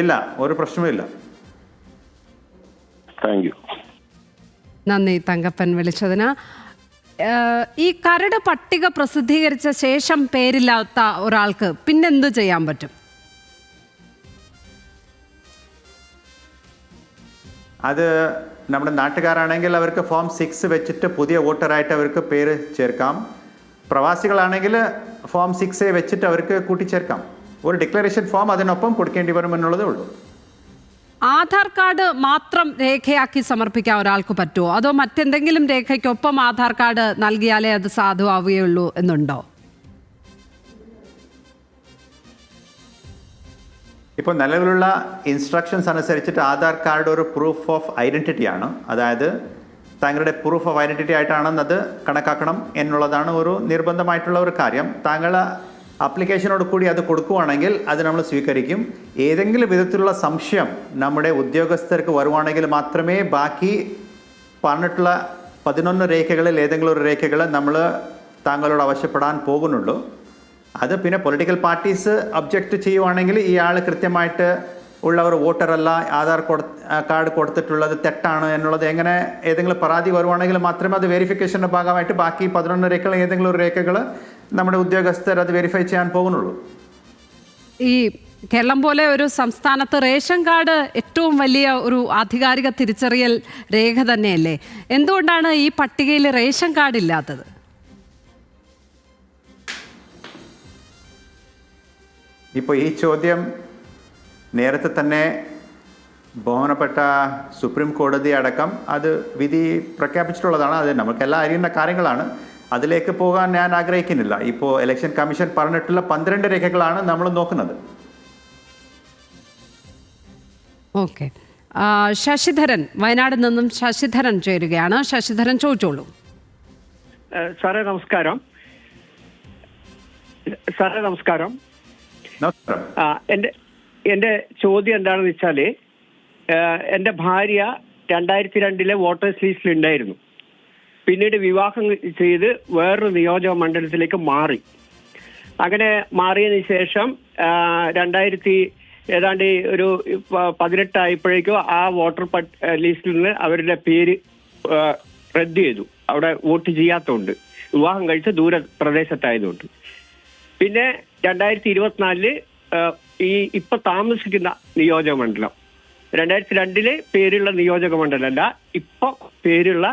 ഇല്ല, ഒരു പ്രശ്നമില്ല. Thank you. നന്ദി തങ്കപ്പൻ വിളിച്ചതിന്. ഈ കരട് പട്ടിക പ്രസിദ്ധീകരിച്ച ശേഷം പേരില്ലാത്ത ഒരാൾക്ക് പിന്നെന്ത് ചെയ്യാൻ പറ്റും? അത് നമ്മുടെ നാട്ടുകാരാണെങ്കിൽ അവർക്ക് ഫോം 6 വെച്ചിട്ട് പുതിയ വോട്ടറായിട്ട് അവർക്ക് പേര് ചേർക്കാം. പ്രവാസികളാണെങ്കിൽ ഫോം 6 വെച്ചിട്ട് അവർക്ക് കൂട്ടിച്ചേർക്കാം. ഒരു ഡിക്ലറേഷൻ ഫോം അതിനൊപ്പം കൊടുക്കേണ്ടി വരുമെന്നുള്ളതേ ഉള്ളൂ. ആധാർ കാർഡ് മാത്രം രേഖയാക്കി സമർപ്പിക്കാൻ ഒരാൾക്ക് പറ്റുമോ, അതോ മറ്റെന്തെങ്കിലും രേഖയ്ക്കൊപ്പം ആധാർ കാർഡ് നൽകിയാലേ അത് സാധുവാവുകയുള്ളൂ എന്നുണ്ടോ? ഇപ്പോൾ നിലവിലുള്ള ഇൻസ്ട്രക്ഷൻസ് അനുസരിച്ചിട്ട് ആധാർ കാർഡ് ഒരു പ്രൂഫ് ഓഫ് ഐഡൻറ്റിറ്റിയാണ്. അതായത് താങ്കളുടെ പ്രൂഫ് ഓഫ് ഐഡൻറ്റിറ്റി ആയിട്ടാണെന്നത് കണക്കാക്കണം എന്നുള്ളതാണ് ഒരു നിർബന്ധമായിട്ടുള്ള ഒരു കാര്യം. താങ്കൾ ആപ്ലിക്കേഷനോട് കൂടി അത് കൊടുക്കുകയാണെങ്കിൽ അത് നമ്മൾ സ്വീകരിക്കും. ഏതെങ്കിലും വിധത്തിലുള്ള സംശയം നമ്മുടെ ഉദ്യോഗസ്ഥർക്ക് വരുവാണെങ്കിൽ മാത്രമേ ബാക്കി പറഞ്ഞിട്ടുള്ള 11 രേഖകളിൽ ഏതെങ്കിലും ഒരു രേഖകൾ നമ്മൾ താങ്കളോട് ആവശ്യപ്പെടാൻ പോകുന്നുള്ളൂ. അത് പിന്നെ പൊളിറ്റിക്കൽ പാർട്ടീസ് ഒബ്ജക്റ്റ് ചെയ്യുവാണെങ്കിൽ ഇയാൾ കൃത്യമായിട്ട് ഉള്ള ഒരു വോട്ടറല്ല, ആധാർ കാർഡ് കൊടുത്തിട്ടുള്ളത് തെറ്റാണ് എന്നുള്ളത് എങ്ങനെ ഏതെങ്കിലും പരാതി വരുവാണെങ്കിൽ മാത്രമേ അത് വെരിഫിക്കേഷൻ്റെ ഭാഗമായിട്ട് ബാക്കി 11 രേഖകൾ ഏതെങ്കിലും ഒരു രേഖകൾ നമ്മുടെ ഉദ്യോഗസ്ഥർ അത് വെരിഫൈ ചെയ്യാൻ പോകുന്നുള്ളൂ. ഈ കേരളം പോലെ ഒരു സംസ്ഥാനത്ത് റേഷൻ കാർഡ് ഏറ്റവും വലിയ ഒരു ആധികാരിക തിരിച്ചറിയൽ രേഖ തന്നെയല്ലേ? എന്തുകൊണ്ടാണ് ഈ പട്ടികയിൽ റേഷൻ കാർഡ് ഇല്ലാത്തത്? ഇപ്പോൾ ഈ ചോദ്യം നേരത്തെ തന്നെ ബഹുമാനപ്പെട്ട സുപ്രീം കോടതി അടക്കം അത് വിധി പ്രഖ്യാപിച്ചിട്ടുള്ളതാണ്. അത് നമുക്കെല്ലാം അറിയുന്ന കാര്യങ്ങളാണ്. അതിലേക്ക് പോകാൻ ഞാൻ ആഗ്രഹിക്കുന്നില്ല. ഇപ്പോൾ ഇലക്ഷൻ കമ്മീഷൻ പറഞ്ഞിട്ടുള്ള 12 രേഖകളാണ് നമ്മൾ നോക്കുന്നത്. ഓക്കെ, ശശിധരൻ, വയനാട് നിന്നും ശശിധരൻ ചേരുകയാണ്. ശശിധരൻ, ചോദിച്ചോളൂ. സാറേ നമസ്കാരം. സാറേ നമസ്കാരം. എൻ്റെ ചോദ്യം എന്താണെന്ന് വെച്ചാൽ, എൻ്റെ ഭാര്യ 2002 വോട്ടേഴ്സ് ലിസ്റ്റിൽ ഉണ്ടായിരുന്നു. പിന്നീട് വിവാഹം ചെയ്ത് വേറൊരു നിയോജക മണ്ഡലത്തിലേക്ക് മാറി. അങ്ങനെ മാറിയതിന് ശേഷം 2018 ആയപ്പോഴേക്കും ആ വോട്ടർ ലിസ്റ്റിൽ നിന്ന് അവരുടെ പേര് റദ്ദ് ചെയ്തു. അവിടെ വോട്ട് ചെയ്യാത്തതുകൊണ്ട്, വിവാഹം കഴിച്ച ദൂര പ്രദേശത്തായതുകൊണ്ട്. പിന്നെ 2024 ഈ ഇപ്പൊ താമസിക്കുന്ന നിയോജക മണ്ഡലം 2002 പേരുള്ള നിയോജക മണ്ഡലമല്ല, ഇപ്പൊ പേരുള്ള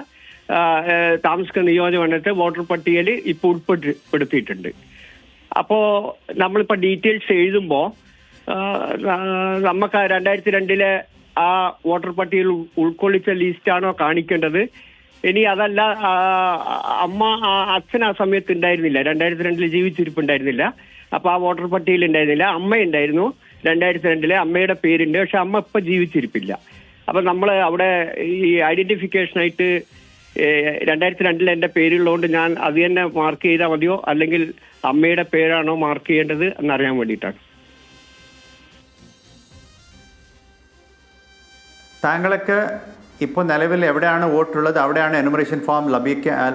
താമസിക്കുന്ന നിയോജക മണ്ഡലത്തെ വോട്ടർ പട്ടികയിൽ ഇപ്പൊ ഉൾപ്പെടുത്തിയിട്ടുണ്ട്. അപ്പോ നമ്മളിപ്പോ ഡീറ്റെയിൽസ് എഴുതുമ്പോൾ നമുക്ക് 2002 ആ വോട്ടർ പട്ടികയിൽ ഉൾക്കൊള്ളിച്ച ലിസ്റ്റാണോ കാണിക്കേണ്ടത്? ഇനി അതല്ല, അച്ഛൻ ആ സമയത്ത് ഉണ്ടായിരുന്നില്ല, 2002 ജീവിച്ചിരിപ്പുണ്ടായിരുന്നില്ല. അപ്പൊ ആ വോട്ടർ പട്ടികയിൽ ഉണ്ടായിരുന്നില്ല. അമ്മ ഉണ്ടായിരുന്നു. 2002 അമ്മയുടെ പേരുണ്ട്. പക്ഷെ അമ്മ ഇപ്പൊ ജീവിച്ചിരിപ്പില്ല. അപ്പൊ നമ്മൾ അവിടെ ഈ ഐഡന്റിഫിക്കേഷനായിട്ട് 2002 എൻ്റെ പേരുള്ളതുകൊണ്ട് ഞാൻ അത് തന്നെ മാർക്ക് ചെയ്താൽ മതിയോ, അല്ലെങ്കിൽ അമ്മയുടെ പേരാണോ മാർക്ക് ചെയ്യേണ്ടത് എന്നറിയാൻ വേണ്ടിയിട്ടാണ്. താങ്കൾക്ക് ഇപ്പോൾ നിലവിൽ എവിടെയാണ് വോട്ടുള്ളത്, അവിടെയാണ് എനുമറേഷൻ ഫോം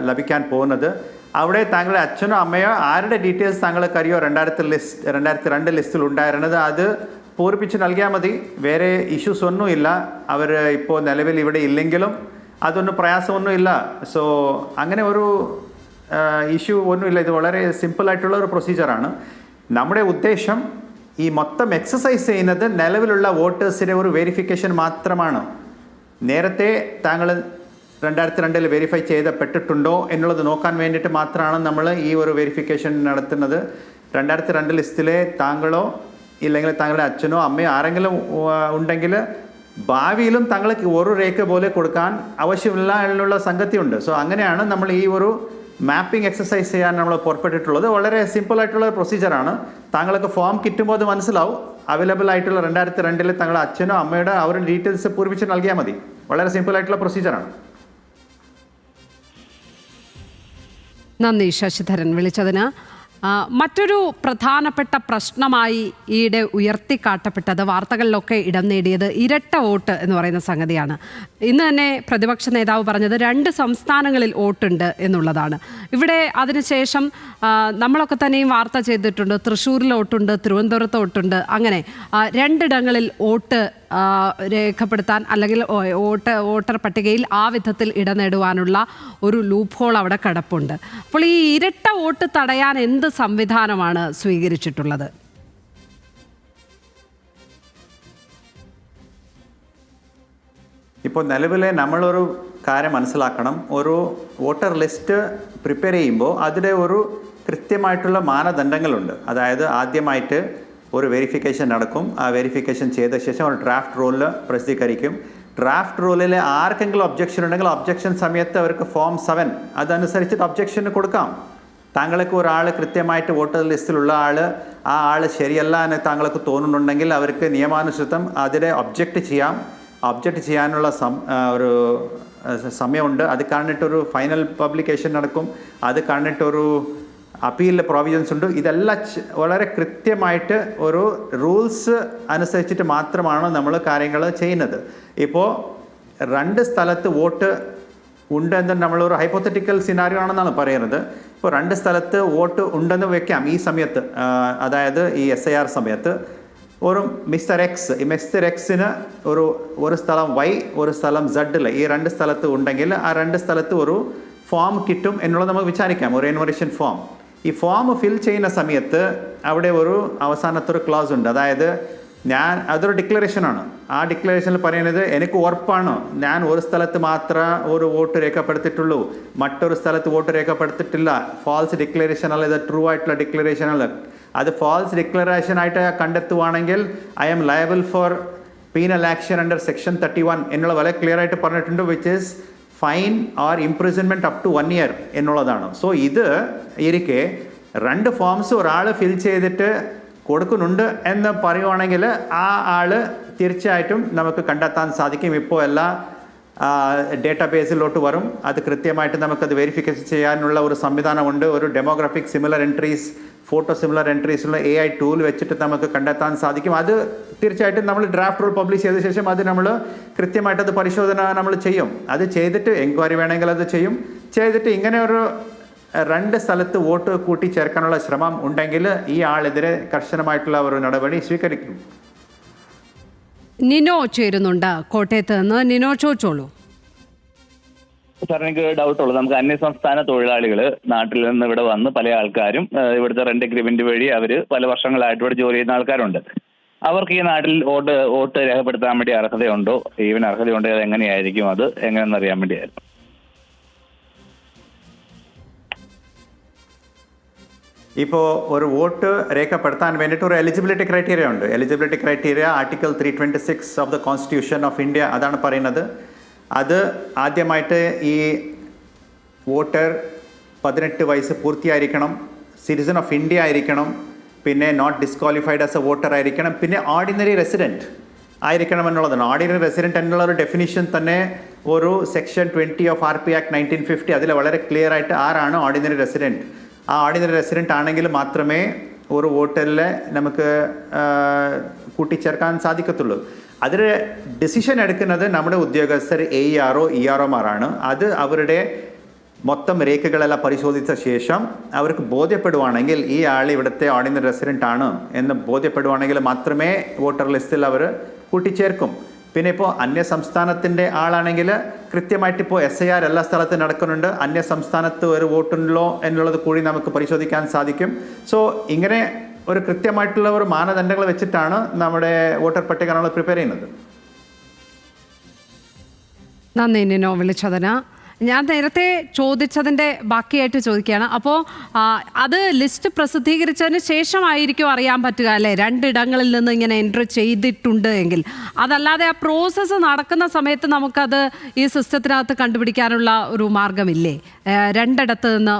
ലഭിക്കാൻ പോകുന്നത്. അവിടെ താങ്കളുടെ അച്ഛനോ അമ്മയോ ആരുടെ ഡീറ്റെയിൽസ് താങ്കൾക്ക് അറിയോ 2002 ലിസ്റ്റിൽ ഉണ്ടായിരുന്നത്, അത് പൂരിപ്പിച്ച് നൽകിയാൽ മതി. വേറെ ഇഷ്യൂസ് ഒന്നുമില്ല. അവർ ഇപ്പോൾ നിലവിൽ ഇവിടെ ഇല്ലെങ്കിലും അതൊന്നും പ്രയാസമൊന്നുമില്ല. സോ അങ്ങനെ ഒരു ഇഷ്യൂ ഒന്നുമില്ല. ഇത് വളരെ സിമ്പിളായിട്ടുള്ള ഒരു പ്രൊസീജിയറാണ്. നമ്മുടെ ഉദ്ദേശം ഈ മൊത്തം എക്സസൈസ് ചെയ്യുന്നത് നിലവിലുള്ള വോട്ടേഴ്സിൻ്റെ ഒരു വെരിഫിക്കേഷൻ മാത്രമാണ്. നേരത്തെ താങ്കൾ 2002 വെരിഫൈ ചെയ്യപ്പെട്ടിട്ടുണ്ടോ എന്നുള്ളത് നോക്കാൻ വേണ്ടിയിട്ട് മാത്രമാണ് നമ്മൾ ഈ ഒരു വെരിഫിക്കേഷൻ നടത്തുന്നത്. 2002 ലിസ്റ്റിലെ താങ്കളോ ഇല്ലെങ്കിൽ താങ്കളുടെ അച്ഛനോ അമ്മയോ ആരെങ്കിലും ഉണ്ടെങ്കിൽ ഭാവിയിലും താങ്കൾക്ക് ഒരു രേഖ പോലെ കൊടുക്കാൻ ആവശ്യമില്ല എന്നുള്ള സംഗതിയുണ്ട്. സോ അങ്ങനെയാണ് നമ്മൾ ഈ ഒരു മാപ്പിംഗ് എക്സസൈസ് ചെയ്യാൻ നമ്മൾ പുറപ്പെട്ടിട്ടുള്ളത്. വളരെ സിമ്പിളായിട്ടുള്ള പ്രൊസീജിയറാണ്. താങ്കൾക്ക് ഫോം കിട്ടുമ്പോൾ അത് മനസ്സിലാവും. അവൈലബിൾ ആയിട്ടുള്ള 2002 താങ്കളുടെ അച്ഛനോ അമ്മയുടെ അവരുടെ ഡീറ്റെയിൽസ് പൂരിപ്പിച്ച് നൽകിയാൽ മതി. വളരെ സിമ്പിളായിട്ടുള്ള പ്രൊസീജിയറാണ്. നന്ദി ശശിധരൻ വിളിച്ചതിന്. മറ്റൊരു പ്രധാനപ്പെട്ട പ്രശ്നമായി ഈയിടെ ഉയർത്തിക്കാട്ടപ്പെട്ടത്, വാർത്തകളിലൊക്കെ ഇടം നേടിയത് ഇരട്ട വോട്ട് എന്ന് പറയുന്ന സംഗതിയാണ്. ഇന്ന് തന്നെ പ്രതിപക്ഷ നേതാവ് പറഞ്ഞത് 2 സംസ്ഥാനങ്ങളിൽ വോട്ടുണ്ട് എന്നുള്ളതാണ്. ഇവിടെ അതിനുശേഷം നമ്മളൊക്കെ തന്നെയും വാർത്ത ചെയ്തിട്ടുണ്ട്, തൃശ്ശൂരിൽ വോട്ടുണ്ട്, തിരുവനന്തപുരത്ത് വോട്ടുണ്ട്. അങ്ങനെ 2 ഇടങ്ങളിൽ വോട്ട് രേഖപ്പെടുത്താൻ അല്ലെങ്കിൽ വോട്ടർ പട്ടികയിൽ ആ വിധത്തിൽ ഇടനേടുവാനുള്ള ഒരു ലൂപ്പ് ഹോൾ അവിടെ കിടപ്പുണ്ട്. അപ്പോൾ ഈ ഇരട്ട വോട്ട് തടയാൻ എന്ത് സംവിധാനമാണ് സ്വീകരിച്ചിട്ടുള്ളത്? ഇപ്പോൾ നിലവിലെ നമ്മളൊരു കാര്യം മനസ്സിലാക്കണം. ഒരു വോട്ടർ ലിസ്റ്റ് പ്രിപ്പയർ ചെയ്യുമ്പോൾ അതിൻ്റെ ഒരു കൃത്യമായിട്ടുള്ള മാനദണ്ഡങ്ങളുണ്ട്. അതായത് ആദ്യമായിട്ട് ഒരു വെരിഫിക്കേഷൻ നടക്കും. ആ വെരിഫിക്കേഷൻ ചെയ്ത ശേഷം ഒരു ഡ്രാഫ്റ്റ് റോളിൽ പ്രസിദ്ധീകരിക്കും. ഡ്രാഫ്റ്റ് റോളിൽ ആർക്കെങ്കിലും ഒബ്ജക്ഷൻ ഉണ്ടെങ്കിൽ ഒബ്ജക്ഷൻ സമയത്ത് അവർക്ക് ഫോം 7 അതനുസരിച്ചിട്ട് ഒബ്ജക്ഷന് കൊടുക്കാം. താങ്കൾക്ക് ഒരാൾ കൃത്യമായിട്ട് വോട്ടർ ലിസ്റ്റിലുള്ള ആ ആൾ ശരിയല്ല എന്ന് താങ്കൾക്ക് തോന്നുന്നുണ്ടെങ്കിൽ അവർക്ക് നിയമാനുസൃതം അതിനെ ഒബ്ജക്റ്റ് ചെയ്യാം. ഒബ്ജക്റ്റ് ചെയ്യാനുള്ള ഒരു സമയമുണ്ട്. അത് കണ്ടിട്ടൊരു ഫൈനൽ പബ്ലിക്കേഷൻ നടക്കും. അത് കണ്ടിട്ടൊരു അപ്പീലിലെ പ്രൊവിഷൻസ് ഉണ്ട്. ഇതെല്ലാം വളരെ കൃത്യമായിട്ട് ഒരു റൂൾസ് അനുസരിച്ചിട്ട് മാത്രമാണ് നമ്മൾ കാര്യങ്ങൾ ചെയ്യുന്നത്. ഇപ്പോൾ 2 സ്ഥലത്ത് വോട്ട് ഉണ്ടെന്ന് നമ്മളൊരു ഹൈപ്പോത്തറ്റിക്കൽ സിനാരിയോ ആണെന്നാണ് പറയുന്നത്. ഇപ്പോൾ 2 സ്ഥലത്ത് വോട്ട് ഉണ്ടെന്ന് വെക്കാം ഈ സമയത്ത്, അതായത് ഈ SIR സമയത്ത്. ഒരു മിസ്റ്റർ എക്സ്, ഈ മിസ്റ്റർ എക്സിന് ഒരു സ്ഥലം Y, ഒരു സ്ഥലം Z, ഈ 2 സ്ഥലത്ത് ഉണ്ടെങ്കിൽ ആ 2 സ്ഥലത്ത് ഒരു ഫോം കിട്ടും എന്നുള്ളത് നമുക്ക് വിചാരിക്കാം, ഒരു എൻവറേഷൻ ഫോം. ഈ ഫോം ഫിൽ ചെയ്യുന്ന സമയത്ത് അവിടെ ഒരു അവസാനത്തൊരു ക്ലോസ് ഉണ്ട്. അതായത് അതൊരു ഡിക്ലറേഷനാണ്. ആ ഡിക്ലറേഷനിൽ പറയുന്നത് എനിക്ക് ഉറപ്പാണ് ഞാൻ ഒരു സ്ഥലത്ത് മാത്രമേ ഒരു വോട്ട് രേഖപ്പെടുത്തിയിട്ടുള്ളൂ, മറ്റൊരു സ്ഥലത്ത് വോട്ട് രേഖപ്പെടുത്തിയിട്ടില്ല. ഫാൾസ് ഡിക്ലറേഷൻ അല്ല, ഇത് ട്രൂ ആയിട്ടുള്ള ഡിക്ലറേഷൻ അല്ല. അത് ഫാൾസ് ഡിക്ലറേഷൻ ആയിട്ട് കണ്ടെത്തുവാണെങ്കിൽ I am liable for penal action under section 31 എന്നുള്ള വളരെ ക്ലിയർ ആയിട്ട് പറഞ്ഞിട്ടുണ്ട്, which is fine or imprisonment up to 1 year എന്നുള്ളതാണ്. സോ ഇത് ഇരിക്കെ 2 ഫോംസ് ഒരാൾ ഫിൽ ചെയ്തിട്ട് കൊടുക്കുന്നുണ്ട് എന്ന് പറയുവാണെങ്കിൽ ആ ആൾ തീർച്ചയായിട്ടും നമുക്ക് കണ്ടെത്താൻ സാധിക്കും. ഇപ്പോൾ എല്ലാ ഡേറ്റാബേസിലോട്ട് വരും. അത് കൃത്യമായിട്ട് നമുക്കത് വെരിഫിക്കേഷൻ ചെയ്യാനുള്ള ഒരു സംവിധാനമുണ്ട്. ഒരു demographic similar entries, photo similar എൻട്രീസുള്ള AI ടൂൾ വെച്ചിട്ട് നമുക്ക് കണ്ടെത്താൻ സാധിക്കും. അത് തീർച്ചയായിട്ടും നമ്മൾ ഡ്രാഫ്റ്റ് റൂൾ പബ്ലിഷ് ചെയ്ത ശേഷം അത് നമ്മൾ കൃത്യമായിട്ട് അത് പരിശോധന നമ്മൾ ചെയ്യും. അത് ചെയ്തിട്ട് എൻക്വയറി വേണമെങ്കിൽ അത് ചെയ്തിട്ട് ഇങ്ങനെ ഒരു 2 സ്ഥലത്ത് വോട്ട് കൂട്ടിച്ചേർക്കാനുള്ള ശ്രമം ഉണ്ടെങ്കിൽ ഈ ആളെതിരെ കർശനമായിട്ടുള്ള ഒരു നടപടി സ്വീകരിക്കും. നിനോ ചേരുന്നുണ്ട് കോട്ടയത്ത് നിന്ന്. നിനോ, ചോദിച്ചോളൂ. സാർ, എനിക്ക് ഡൗട്ടുള്ളൂ. നമുക്ക് അന്യസംസ്ഥാന തൊഴിലാളികൾ നാട്ടിൽ നിന്ന് ഇവിടെ വന്ന് പല ആൾക്കാരും ഇവിടുത്തെ റെന്റ് അഗ്രിമെന്റ് വഴി അവർ പല വർഷങ്ങളായിട്ട് ഇവിടെ ജോലി ചെയ്യുന്ന ആൾക്കാരുണ്ട്. അവർക്ക് ഈ നാട്ടിൽ വോട്ട് രേഖപ്പെടുത്താൻ വേണ്ടി അർഹതയുണ്ടോ? ഈവൻ അർഹതയുണ്ടോ? അത് എങ്ങനെയായിരിക്കും? അത് എങ്ങനെയെന്ന് അറിയാൻ വേണ്ടിയായിരുന്നു. ഇപ്പോൾ ഒരു വോട്ട് രേഖപ്പെടുത്താൻ വേണ്ടിയിട്ട് ഒരു എലിജിബിലിറ്റി ക്രൈറ്റീരിയ ഉണ്ട്. Eligibility criteria article 326 of the constitution of India അതാണ് പറയുന്നത്. അത് ആദ്യമായിട്ട് ഈ വോട്ടർ 18 വയസ്സ് പൂർത്തിയായിരിക്കണം, സിറ്റിസൺ ഓഫ് ഇന്ത്യ ആയിരിക്കണം, പിന്നെ not disqualified as a voter ആയിരിക്കണം, പിന്നെ ഓർഡിനറി റെസിഡൻറ്റ് ആയിരിക്കണം എന്നുള്ളതാണ്. ഓർഡിനറി റെസിഡൻറ്റ് എന്നുള്ള ഒരു ഡെഫിനിഷൻ തന്നെ ഒരു സെക്ഷൻ 20 ഓഫ് RP Act 1950 അതിൽ വളരെ ക്ലിയർ ആയിട്ട് ആരാണ് ഓർഡിനറി റെസിഡൻറ്റ്. ആ ഓർഡിനറി റെസിഡൻറ്റ് ആണെങ്കിൽ മാത്രമേ ഒരു വോട്ടറിൽ നമുക്ക് കൂട്ടിച്ചേർക്കാൻ സാധിക്കത്തുള്ളൂ. അതിൽ ഡിസിഷൻ എടുക്കുന്നത് നമ്മുടെ ഉദ്യോഗസ്ഥർ AERO EROമാരാണ്. അത് അവരുടെ മൊത്തം രേഖകളെല്ലാം പരിശോധിച്ച ശേഷം അവർക്ക് ബോധ്യപ്പെടുവാണെങ്കിൽ ഈ ആൾ ഇവിടുത്തെ ഓർഡിനറി റെസിഡൻ്റ് ആണ് എന്ന് ബോധ്യപ്പെടുവാണെങ്കിൽ മാത്രമേ വോട്ടർ ലിസ്റ്റിൽ അവർ കൂട്ടിച്ചേർക്കും. പിന്നെ ഇപ്പോൾ അന്യ സംസ്ഥാനത്തിൻ്റെ ആളാണെങ്കിൽ കൃത്യമായിട്ട് ഇപ്പോൾ SIR എല്ലാ സ്ഥലത്തും നടക്കുന്നുണ്ട്. അന്യ സംസ്ഥാനത്ത് ഒരു വോട്ടുണ്ടല്ലോ എന്നുള്ളത് കൂടി നമുക്ക് പരിശോധിക്കാൻ സാധിക്കും. സോ ഇങ്ങനെ ഒരു കൃത്യമായിട്ടുള്ള ഒരു മാനദണ്ഡങ്ങൾ വെച്ചിട്ടാണ് നമ്മുടെ വോട്ടർ പട്ടിക നമ്മൾ പ്രിപ്പയർ ചെയ്യുന്നത്. നന്ദി നിനോ വിളിച്ചതിന്. ഞാൻ നേരത്തെ ചോദിച്ചതിൻ്റെ ബാക്കിയായിട്ട് ചോദിക്കുകയാണ്. അപ്പോൾ അത് ലിസ്റ്റ് പ്രസിദ്ധീകരിച്ചതിന് ശേഷമായിരിക്കും അറിയാൻ പറ്റുക അല്ലേ, 2 ഇടങ്ങളിൽ നിന്ന് ഇങ്ങനെ എൻട്രി ചെയ്തിട്ടുണ്ട് എങ്കിൽ. അതല്ലാതെ ആ പ്രോസസ്സ് നടക്കുന്ന സമയത്ത് നമുക്കത് ഈ സിസ്റ്റത്തിനകത്ത് കണ്ടുപിടിക്കാനുള്ള ഒരു മാർഗമില്ലേ? 2 ഇടത്ത് നിന്ന്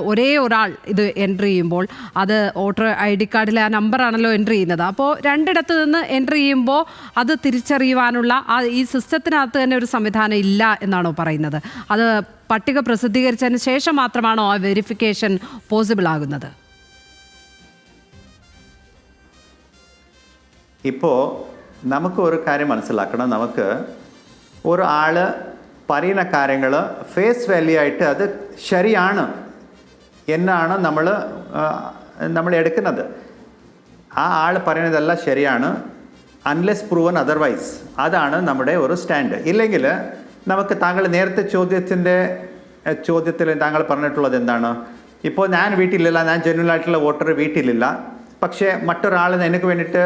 ഒരേ ഒരാൾ ഇത് എൻട്രി ചെയ്യുമ്പോൾ അത് വോട്ടർ ID കാർഡിലെ ആ നമ്പറാണല്ലോ എൻട്രി ചെയ്യുന്നത്. അപ്പോൾ 2 ഇടത്ത് നിന്ന് എൻട്രി ചെയ്യുമ്പോൾ അത് തിരിച്ചറിയുവാനുള്ള ഈ സിസ്റ്റത്തിനകത്ത് തന്നെ ഒരു സംവിധാനം ഇല്ല എന്നാണോ പറയുന്നത്? അത് പട്ടിക പ്രസിദ്ധീകരിച്ചതിന് ശേഷം മാത്രമാണോ ആ വെരിഫിക്കേഷൻ പോസിബിൾ ആകുന്നത്? ഇപ്പോൾ നമുക്ക് ഒരു കാര്യം മനസ്സിലാക്കണം. നമുക്ക് ഒരാൾ പറയുന്ന കാര്യങ്ങൾ ഫേസ് വാല്യൂ ആയിട്ട് അത് ശരിയാണ് എന്നാണ് നമ്മൾ എടുക്കുന്നത്. ആ ആൾ പറയുന്നതെല്ലാം ശരിയാണ് അൺലെസ് പ്രൂവൻ അതർവൈസ്. അതാണ് നമ്മുടെ ഒരു സ്റ്റാൻഡ്. ഇല്ലെങ്കിൽ നമുക്ക് താങ്കൾ നേരത്തെ ചോദ്യത്തിൽ താങ്കൾ പറഞ്ഞിട്ടുള്ളത് എന്താണ്? ഇപ്പോൾ ഞാൻ വീട്ടിലില്ല, ഞാൻ ജെന്യുവൻ ആയിട്ടുള്ള വോട്ടർ വീട്ടിലില്ല, പക്ഷേ മറ്റൊരാൾ എനിക്ക് വേണ്ടിയിട്ട്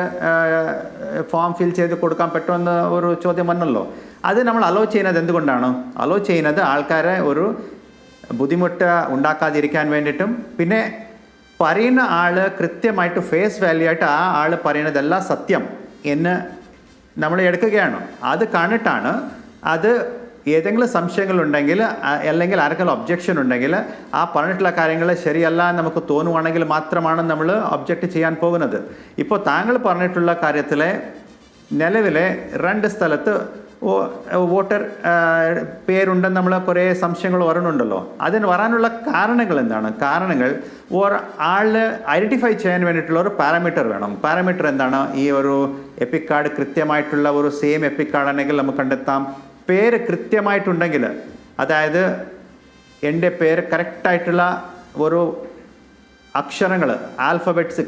ഫോം ഫിൽ ചെയ്ത് കൊടുക്കാൻ പറ്റുമെന്ന് ഒരു ചോദ്യം വന്നല്ലോ. അത് നമ്മൾ അലോ ചെയ്യുന്നത് എന്തുകൊണ്ടാണ്? അലോ ചെയ്യുന്നത് ആൾക്കാരെ ഒരു ബുദ്ധിമുട്ട് ഉണ്ടാക്കാതിരിക്കാൻ വേണ്ടിയിട്ടും, പിന്നെ പറയുന്ന ആൾ കൃത്യമായിട്ട് ഫേസ് വാല്യൂ ആയിട്ട് ആ ആൾ പറയുന്നതെല്ലാം സത്യം എന്ന് നമ്മൾ എടുക്കുകയാണ്. അത് കണ്ടിട്ടാണ് അത് ഏതെങ്കിലും സംശയങ്ങളുണ്ടെങ്കിൽ അല്ലെങ്കിൽ ആർക്കെങ്കിലും ഒബ്ജക്ഷൻ ഉണ്ടെങ്കിൽ ആ പറഞ്ഞിട്ടുള്ള കാര്യങ്ങൾ ശരിയല്ല നമുക്ക് തോന്നുവാണെങ്കിൽ മാത്രമാണ് നമ്മൾ ഒബ്ജക്റ്റ് ചെയ്യാൻ പോകുന്നത്. ഇപ്പോൾ താങ്കൾ പറഞ്ഞിട്ടുള്ള കാര്യത്തിലെ നിലവിലെ 2 സ്ഥലത്ത് വോട്ടർ പേരുണ്ടെന്ന് നമ്മൾ കുറേ സംശയങ്ങൾ വരുന്നുണ്ടല്ലോ. അതിന് വരാനുള്ള കാരണങ്ങൾ എന്താണ്? കാരണങ്ങൾ ആൾ ഐഡൻറ്റിഫൈ ചെയ്യാൻ വേണ്ടിയിട്ടുള്ള ഒരു പാരാമീറ്റർ വേണം. പാരാമീറ്റർ എന്താണ്? ഈ ഒരു എപ്പിക് കാർഡ് കൃത്യമായിട്ടുള്ള ഒരു സെയിം എപ്പിക് കാർഡ് ആണെങ്കിൽ നമുക്ക് കണ്ടെത്താം. പേര് കൃത്യമായിട്ടുണ്ടെങ്കിൽ, അതായത് എൻ്റെ പേര് കറക്റ്റായിട്ടുള്ള ഒരു അക്ഷരങ്ങൾ ആൽഫബറ്റ്സ്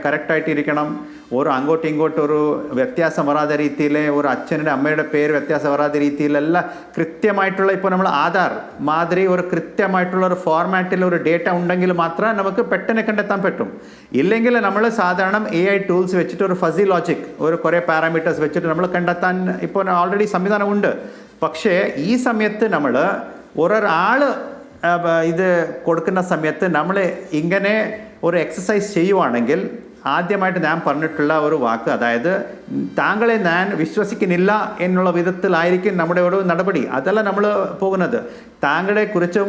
കറക്റ്റായിട്ടിരിക്കണം. ഒരു അങ്ങോട്ടും ഇങ്ങോട്ടും ഒരു വ്യത്യാസം വരാത്ത രീതിയിൽ, ഒരു അച്ഛൻ്റെ അമ്മയുടെ പേര് വ്യത്യാസം വരാത്ത രീതിയിലെല്ലാം കൃത്യമായിട്ടുള്ള, ഇപ്പോൾ നമ്മൾ ആധാർ മാതിരി ഒരു കൃത്യമായിട്ടുള്ള ഒരു ഫോർമാറ്റിൽ ഒരു ഡേറ്റ ഉണ്ടെങ്കിൽ മാത്രമേ നമുക്ക് പെട്ടെന്ന് കണ്ടെത്താൻ പറ്റും. ഇല്ലെങ്കിൽ നമ്മൾ സാധാരണ AI ടൂൾസ് വെച്ചിട്ട് ഒരു ഫസി ലോജിക് ഒരു കുറേ പാരാമീറ്റേഴ്സ് വെച്ചിട്ട് നമ്മൾ കണ്ടെത്താൻ ഇപ്പോൾ ഓൾറെഡി സംവിധാനമുണ്ട്. പക്ഷേ ഈ സമയത്ത് നമ്മൾ ഒരാൾ ഇത് കൊടുക്കുന്ന സമയത്ത് നമ്മൾ ഇങ്ങനെ ഒരു എക്സസൈസ് ചെയ്യുവാണെങ്കിൽ ആദ്യമായിട്ട് ഞാൻ പറഞ്ഞിട്ടുള്ള ഒരു വാക്ക്, അതായത് താങ്കളെ ഞാൻ വിശ്വസിക്കുന്നില്ല എന്നുള്ള വിധത്തിലായിരിക്കും നമ്മുടെ ഒരു നടപടി. അതല്ല നമ്മൾ പോകുന്നത്. താങ്കളെ കുറിച്ച്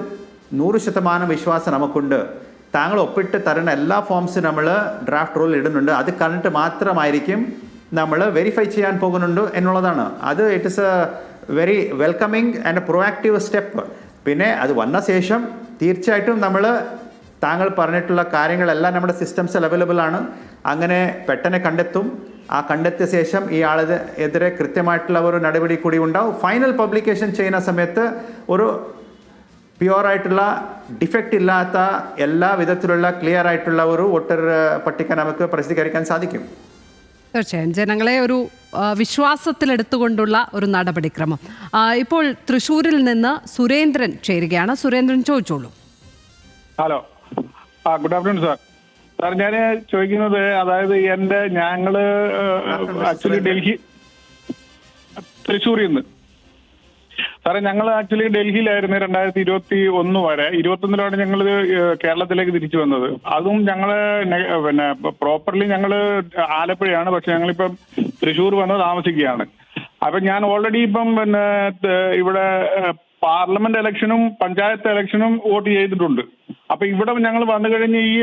100% വിശ്വാസം നമുക്കുണ്ട്. താങ്കൾ ഒപ്പിട്ട് തരുന്ന എല്ലാ ഫോംസും നമ്മൾ ഡ്രാഫ്റ്റ് റോളിൽ ഇടുന്നുണ്ട്. അത് കണ്ടിട്ട് മാത്രമായിരിക്കും നമ്മൾ വെരിഫൈ ചെയ്യാൻ പോകുന്നുണ്ട് എന്നുള്ളതാണ്. അത് it is A very welcoming and proactive step. പിന്നെ അത് വന്ന ശേഷം തീർച്ചയായിട്ടും നമ്മൾ താങ്കൾ പറഞ്ഞിട്ടുള്ള കാര്യങ്ങളെല്ലാം നമ്മുടെ സിസ്റ്റംസിൽ അവൈലബിൾ ആണ്. അങ്ങനെ പെട്ടെന്ന് കണ്ടെത്തും. ആ കണ്ടെത്തിയ ശേഷം ഈ എതിരെ കൃത്യമായിട്ടുള്ള ഒരു നടപടി കൂടി ഉണ്ടാവും. ഫൈനൽ പബ്ലിക്കേഷൻ ചെയ്യുന്ന സമയത്ത് ഒരു പ്യുവറായിട്ടുള്ള ഡിഫക്റ്റ് ഇല്ലാത്ത എല്ലാ വിധത്തിലുള്ള ക്ലിയർ ആയിട്ടുള്ള ഒരു വോട്ടർ പട്ടിക നമുക്ക് പ്രസിദ്ധീകരിക്കാൻ സാധിക്കും. തീർച്ചയായും ജനങ്ങളെ ഒരു വിശ്വാസത്തിലെടുത്തുകൊണ്ടുള്ള ഒരു നടപടിക്രമം. ഇപ്പോൾ തൃശ്ശൂരിൽ നിന്ന് സുരേന്ദ്രൻ ചേരുകയാണ്. സുരേന്ദ്രൻ, ചോദിച്ചോളൂ. Hello, good afternoon sir. Sir, ഞാൻ ചോദിക്കുന്നത്, അതായത് ഞങ്ങള് ആക്ച്വലി തൃശ്ശൂരിൽ നിന്ന് സാറേ, ഞങ്ങൾ ആക്ച്വലി ഡൽഹിയിലായിരുന്നു 2021 വരെ. 2021 ഞങ്ങൾ കേരളത്തിലേക്ക് തിരിച്ചു വന്നത്. അതും ഞങ്ങള് പ്രോപ്പർലി ഞങ്ങള് ആലപ്പുഴയാണ്, പക്ഷെ ഞങ്ങളിപ്പം തൃശ്ശൂർ വന്ന് താമസിക്കുകയാണ്. അപ്പൊ ഞാൻ ഓൾറെഡി ഇപ്പം ഇവിടെ പാർലമെന്റ് ഇലക്ഷനും പഞ്ചായത്ത് ഇലക്ഷനും വോട്ട് ചെയ്തിട്ടുണ്ട്. അപ്പൊ ഇവിടെ ഞങ്ങൾ വന്നു കഴിഞ്ഞ് ഈ